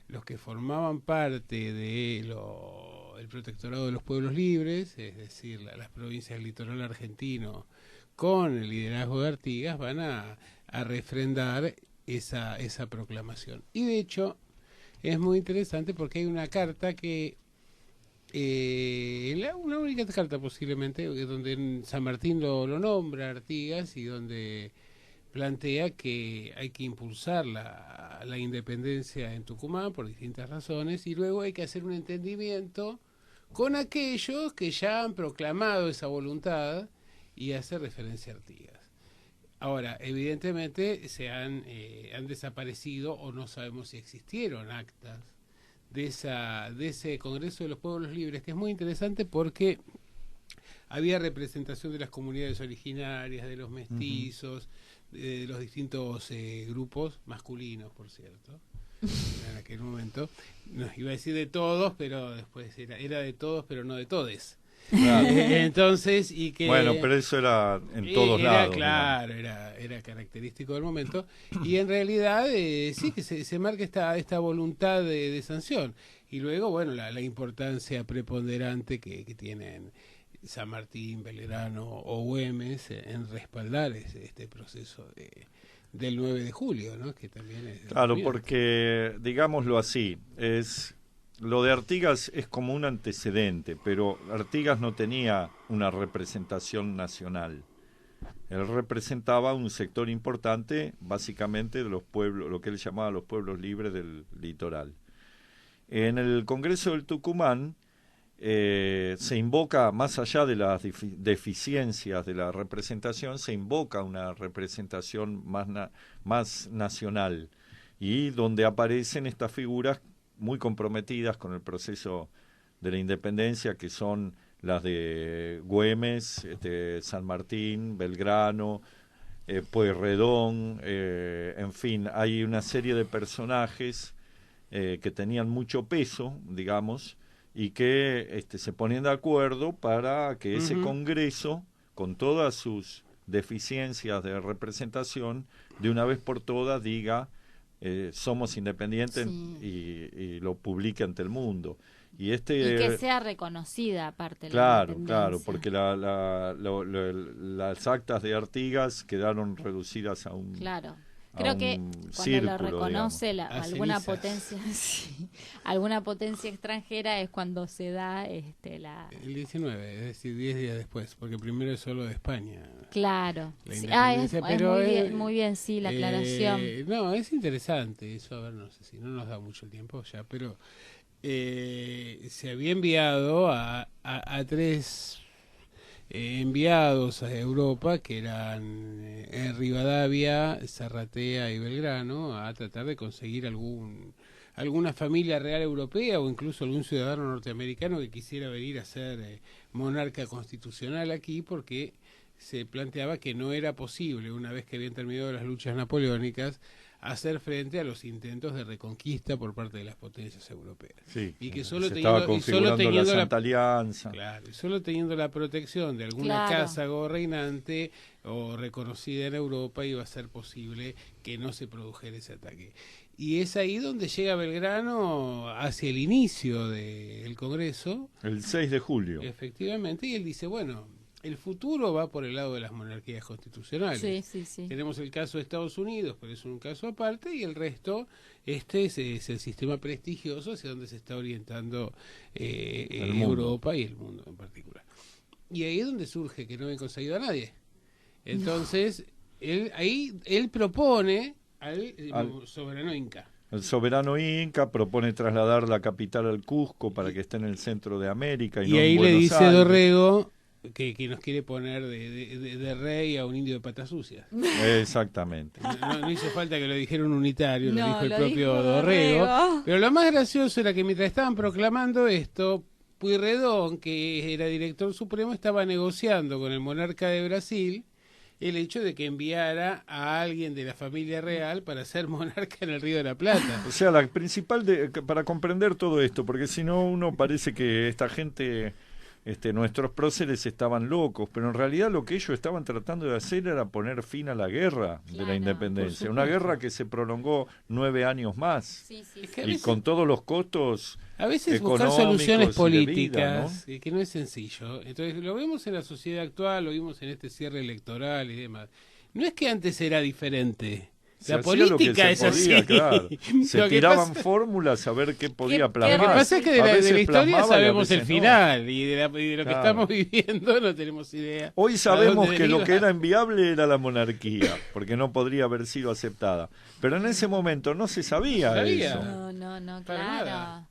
[SPEAKER 3] los que formaban parte de el protectorado de los pueblos libres, es decir, las provincias del litoral argentino, con el liderazgo de Artigas, van a refrendar esa proclamación. Y de hecho es muy interesante porque hay una carta que una única carta posiblemente donde San Martín lo nombra Artigas y donde plantea que hay que impulsar la independencia en Tucumán por distintas razones y luego hay que hacer un entendimiento con aquellos que ya han proclamado esa voluntad y hace referencia a Artigas. Ahora, evidentemente han desaparecido o no sabemos si existieron actas de ese Congreso de los Pueblos Libres, que es muy interesante porque había representación de las comunidades originarias, de los mestizos, de los distintos grupos masculinos, por cierto, en aquel momento. No iba a decir de todos, pero después era de todos, pero no de todes.
[SPEAKER 2] Claro.
[SPEAKER 3] Entonces, y que
[SPEAKER 2] Bueno, pero eso era en todos lados.
[SPEAKER 3] Claro, era característico del momento. Y en realidad sí que se marca esta voluntad de sanción. Y luego, bueno, la importancia preponderante que tienen San Martín, Belgrano o Güemes en respaldar este proceso del 9 de julio, ¿no? Que también es
[SPEAKER 2] Claro, porque, digámoslo así, lo de Artigas es como un antecedente, pero Artigas no tenía una representación nacional. Él representaba un sector importante, básicamente de los pueblos, lo que él llamaba los pueblos libres del litoral. En el Congreso del Tucumán se invoca, más allá de las deficiencias de la representación, se invoca una representación más nacional, y donde aparecen estas figuras muy comprometidas con el proceso de la independencia, que son las de Güemes, San Martín, Belgrano, Pueyrredón, en fin, hay una serie de personajes que tenían mucho peso, digamos, y que se ponían de acuerdo para que ese Congreso, con todas sus deficiencias de representación, de una vez por todas diga somos independientes,
[SPEAKER 1] sí,
[SPEAKER 2] y lo publique ante el mundo. Y
[SPEAKER 1] que sea reconocida aparte
[SPEAKER 2] claro,
[SPEAKER 1] la independencia.
[SPEAKER 2] claro, porque las actas de Artigas quedaron reducidas a un
[SPEAKER 1] Claro.
[SPEAKER 2] a
[SPEAKER 1] Creo
[SPEAKER 2] un
[SPEAKER 1] que cuando
[SPEAKER 2] círculo,
[SPEAKER 1] lo reconoce
[SPEAKER 3] A
[SPEAKER 1] alguna
[SPEAKER 3] cenizas.
[SPEAKER 1] potencia, sí, alguna potencia extranjera es cuando se da la.
[SPEAKER 3] El 19, es decir, 10 días después, porque primero es solo de España.
[SPEAKER 1] Claro.
[SPEAKER 3] La
[SPEAKER 1] Sí.
[SPEAKER 3] independencia,
[SPEAKER 1] Es
[SPEAKER 3] pero,
[SPEAKER 1] muy bien, sí, la aclaración.
[SPEAKER 3] No, es interesante eso, a ver, no sé si no nos da mucho el tiempo ya, pero se había enviado a 3 enviados a Europa, que eran Rivadavia, Zarratea y Belgrano, a tratar de conseguir alguna familia real europea o incluso algún ciudadano norteamericano que quisiera venir a ser monarca constitucional aquí, porque se planteaba que no era posible, una vez que habían terminado las luchas napoleónicas, hacer frente a los intentos de reconquista por parte de las potencias europeas.
[SPEAKER 2] Sí,
[SPEAKER 3] Y que
[SPEAKER 2] se
[SPEAKER 3] solo
[SPEAKER 2] estaba configurando la Santa Alianza.
[SPEAKER 3] Claro, y solo teniendo la protección de alguna
[SPEAKER 1] Claro.
[SPEAKER 3] casa gobernante o reconocida en Europa iba a ser posible que no se produjera ese ataque. Y es ahí donde llega Belgrano hacia el inicio del Congreso.
[SPEAKER 2] El 6 de julio.
[SPEAKER 3] Efectivamente, y él dice, bueno, el futuro va por el lado de las monarquías constitucionales.
[SPEAKER 1] Sí, sí, sí.
[SPEAKER 3] Tenemos el caso de Estados Unidos, pero es un caso aparte, y el resto, es el sistema prestigioso hacia donde se está orientando Europa y el mundo en particular. Y ahí es donde surge que no habían conseguido a nadie. Entonces, él propone al soberano inca.
[SPEAKER 2] El soberano inca propone trasladar la capital al Cusco para que esté en el centro de América y no
[SPEAKER 3] ahí
[SPEAKER 2] en
[SPEAKER 3] le
[SPEAKER 2] Buenos
[SPEAKER 3] dice
[SPEAKER 2] Aires.
[SPEAKER 3] Dorrego que nos quiere poner de rey a un indio de patas sucias.
[SPEAKER 2] Exactamente.
[SPEAKER 3] No hizo falta que lo dijera un unitario, lo
[SPEAKER 1] No,
[SPEAKER 3] dijo el
[SPEAKER 1] lo
[SPEAKER 3] propio
[SPEAKER 1] dijo
[SPEAKER 3] Dorrego.
[SPEAKER 1] Dorrego.
[SPEAKER 3] Pero lo más gracioso era que mientras estaban proclamando esto, Pueyrredón, que era director supremo, estaba negociando con el monarca de Brasil el hecho de que enviara a alguien de la familia real para ser monarca en el Río de la Plata.
[SPEAKER 2] O sea, la principal para comprender todo esto, porque si no uno parece que esta gente, nuestros próceres estaban locos, pero en realidad lo que ellos estaban tratando de hacer era poner fin a la guerra de la
[SPEAKER 1] Claro,
[SPEAKER 2] independencia,
[SPEAKER 3] por
[SPEAKER 2] una
[SPEAKER 3] supuesto.
[SPEAKER 2] guerra que se prolongó 9 años más,
[SPEAKER 1] Sí, sí,
[SPEAKER 3] Es
[SPEAKER 1] sí.
[SPEAKER 3] que a
[SPEAKER 2] y
[SPEAKER 3] veces-
[SPEAKER 2] con todos los costos
[SPEAKER 3] A veces buscar
[SPEAKER 2] económicos
[SPEAKER 3] soluciones
[SPEAKER 2] y de
[SPEAKER 3] políticas,
[SPEAKER 2] vida,
[SPEAKER 3] que no es sencillo. Entonces lo vemos en la sociedad actual, lo vimos en este cierre electoral y demás. No es que antes era diferente.
[SPEAKER 2] Se
[SPEAKER 3] La
[SPEAKER 2] hacía lo que
[SPEAKER 3] política
[SPEAKER 2] se
[SPEAKER 3] es
[SPEAKER 2] podía,
[SPEAKER 3] así.
[SPEAKER 2] claro. Se
[SPEAKER 3] Lo que
[SPEAKER 2] tiraban
[SPEAKER 3] pasa-
[SPEAKER 2] fórmulas a ver qué podía
[SPEAKER 1] qué
[SPEAKER 2] plasmar.
[SPEAKER 3] Lo que pasa es que de
[SPEAKER 2] A
[SPEAKER 3] la
[SPEAKER 2] veces
[SPEAKER 3] historia
[SPEAKER 2] plasmaba y a
[SPEAKER 3] sabemos el
[SPEAKER 2] veces no.
[SPEAKER 3] final y de lo que
[SPEAKER 2] Claro.
[SPEAKER 3] estamos viviendo no tenemos idea.
[SPEAKER 2] Hoy
[SPEAKER 3] a
[SPEAKER 2] sabemos
[SPEAKER 3] dónde
[SPEAKER 2] que lo
[SPEAKER 3] deriva.
[SPEAKER 2] que era inviable era la monarquía, porque no podría haber sido aceptada. Pero en ese momento no se sabía,
[SPEAKER 3] No se sabía.
[SPEAKER 2] eso.
[SPEAKER 1] No,
[SPEAKER 3] Para
[SPEAKER 1] claro.
[SPEAKER 3] nada.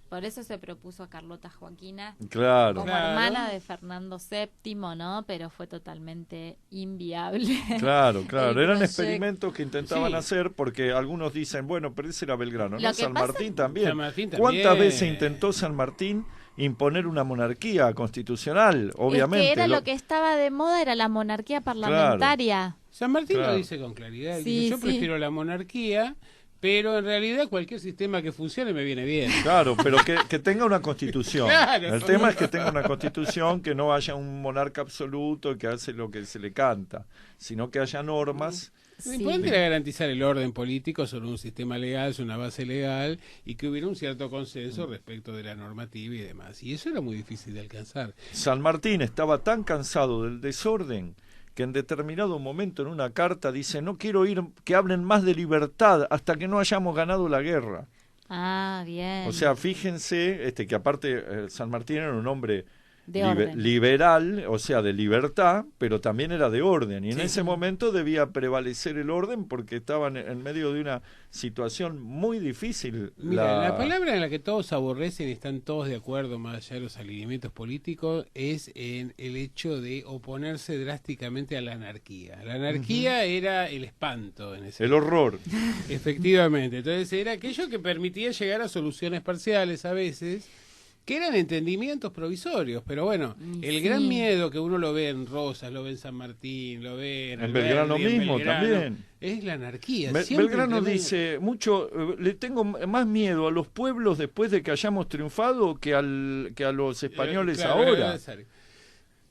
[SPEAKER 1] Por eso se propuso a Carlota Joaquina
[SPEAKER 2] Claro.
[SPEAKER 1] como
[SPEAKER 3] Claro.
[SPEAKER 1] hermana de Fernando VII, ¿no? Pero fue totalmente inviable.
[SPEAKER 2] Claro, claro.
[SPEAKER 1] El
[SPEAKER 2] Eran
[SPEAKER 1] proyecto.
[SPEAKER 2] experimentos que intentaban
[SPEAKER 3] Sí.
[SPEAKER 2] hacer porque algunos dicen, bueno, pero ese era Belgrano.
[SPEAKER 1] Lo
[SPEAKER 2] No,
[SPEAKER 1] que
[SPEAKER 2] San
[SPEAKER 1] pasa-
[SPEAKER 2] Martín también.
[SPEAKER 3] San Martín
[SPEAKER 2] ¿Cuántas
[SPEAKER 3] también.
[SPEAKER 2] veces intentó San Martín imponer una monarquía constitucional? Obviamente.
[SPEAKER 1] Es que era lo que estaba de moda, era la monarquía parlamentaria.
[SPEAKER 3] San Martín
[SPEAKER 2] Claro.
[SPEAKER 3] lo dice con claridad. Él
[SPEAKER 1] Sí,
[SPEAKER 3] dice, yo
[SPEAKER 1] sí.
[SPEAKER 3] prefiero la monarquía, pero en realidad cualquier sistema que funcione me viene bien.
[SPEAKER 2] Claro, pero que tenga una constitución.
[SPEAKER 3] Claro.
[SPEAKER 2] El tema es que tenga una constitución, que no haya un monarca absoluto que hace lo que se le canta, sino que haya normas.
[SPEAKER 3] Lo
[SPEAKER 1] Sí.
[SPEAKER 3] importante era garantizar el orden político sobre un sistema legal, sobre una base legal, y que hubiera un cierto consenso respecto de la normativa y demás. Y eso era muy difícil de alcanzar.
[SPEAKER 2] San Martín estaba tan cansado del desorden que en determinado momento en una carta dice, no quiero oír que hablen más de libertad hasta que no hayamos ganado la guerra.
[SPEAKER 1] Ah, bien.
[SPEAKER 2] O sea, fíjense que aparte San Martín era un hombre
[SPEAKER 1] de orden.
[SPEAKER 2] liberal, o sea, de libertad, pero también era de orden. Y en
[SPEAKER 3] Sí.
[SPEAKER 2] ese momento debía prevalecer el orden porque estaban en medio de una situación muy difícil.
[SPEAKER 3] Mira, la palabra en la que todos aborrecen y están todos de acuerdo, más allá de los alineamientos políticos, es en el hecho de oponerse drásticamente a la anarquía. La anarquía era el espanto en ese
[SPEAKER 2] El horror.
[SPEAKER 3] Efectivamente, entonces era aquello que permitía llegar a soluciones parciales a veces, que eran entendimientos provisorios, pero bueno, el
[SPEAKER 1] Sí.
[SPEAKER 3] gran miedo que uno lo ve en Rosas, lo ve en San Martín, lo ve en
[SPEAKER 2] En
[SPEAKER 3] Alberdi,
[SPEAKER 2] Belgrano
[SPEAKER 3] en
[SPEAKER 2] mismo
[SPEAKER 3] Belgrano,
[SPEAKER 2] también.
[SPEAKER 3] es la anarquía. Siempre
[SPEAKER 2] Belgrano
[SPEAKER 3] tremendo.
[SPEAKER 2] dice mucho, le tengo más miedo a los pueblos después de que hayamos triunfado que a los españoles
[SPEAKER 3] Claro,
[SPEAKER 2] ahora.
[SPEAKER 3] claro.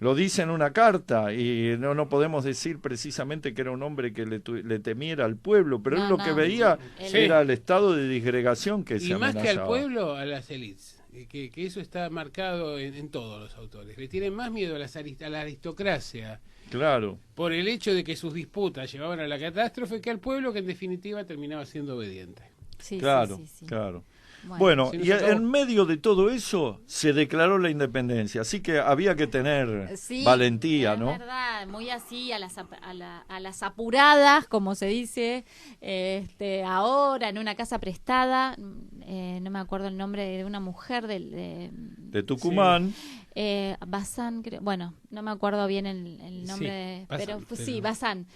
[SPEAKER 2] Lo dice en una carta y no podemos decir precisamente que era un hombre que le temiera al pueblo, pero
[SPEAKER 1] No,
[SPEAKER 2] él lo
[SPEAKER 1] no.
[SPEAKER 2] que veía
[SPEAKER 1] Él-
[SPEAKER 2] era el estado de disgregación que
[SPEAKER 3] Y
[SPEAKER 2] se
[SPEAKER 3] más que al
[SPEAKER 2] amenazaba.
[SPEAKER 3] pueblo, a las élites. Que eso está marcado en todos los autores. Le tienen más miedo a la aristocracia
[SPEAKER 2] Claro.
[SPEAKER 3] por el hecho de que sus disputas llevaban a la catástrofe que al pueblo, que en definitiva terminaba siendo obediente.
[SPEAKER 1] Sí,
[SPEAKER 2] Claro,
[SPEAKER 1] sí, sí, sí.
[SPEAKER 2] claro.
[SPEAKER 1] Bueno,
[SPEAKER 2] Bueno,
[SPEAKER 3] se nos
[SPEAKER 2] y
[SPEAKER 3] acabó.
[SPEAKER 2] en medio de todo eso se declaró la independencia, así que había que tener
[SPEAKER 1] sí,
[SPEAKER 2] valentía,
[SPEAKER 1] es
[SPEAKER 2] ¿no?
[SPEAKER 1] verdad, muy así a las apuradas, como se dice, ahora en una casa prestada, no me acuerdo el nombre de una mujer
[SPEAKER 2] De Tucumán,
[SPEAKER 1] Bazán, creo, bueno, no me acuerdo bien el nombre,
[SPEAKER 3] Sí, Bazán,
[SPEAKER 1] sí,
[SPEAKER 3] pero-
[SPEAKER 1] Bazán.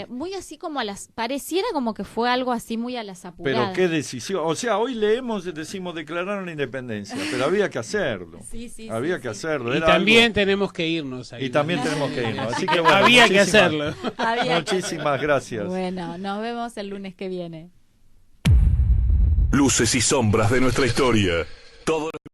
[SPEAKER 1] Muy así como pareciera como que fue algo así muy a las apuradas.
[SPEAKER 2] pero qué decisión. O sea, hoy leemos, decimos, declararon la independencia, pero había que hacerlo.
[SPEAKER 1] Sí, sí,
[SPEAKER 2] Había
[SPEAKER 1] sí,
[SPEAKER 2] que
[SPEAKER 1] sí.
[SPEAKER 2] hacerlo.
[SPEAKER 3] Y
[SPEAKER 2] era
[SPEAKER 3] también
[SPEAKER 2] algo-
[SPEAKER 3] tenemos que irnos ahí.
[SPEAKER 2] Y también tenemos que irnos. Así que bueno,
[SPEAKER 3] había que
[SPEAKER 2] muchísimas-
[SPEAKER 3] hacerlo.
[SPEAKER 1] Había que
[SPEAKER 2] Muchísimas
[SPEAKER 1] hacerlo.
[SPEAKER 2] gracias.
[SPEAKER 1] Bueno, nos vemos el lunes que viene.
[SPEAKER 4] Luces y sombras de nuestra historia. Todo lo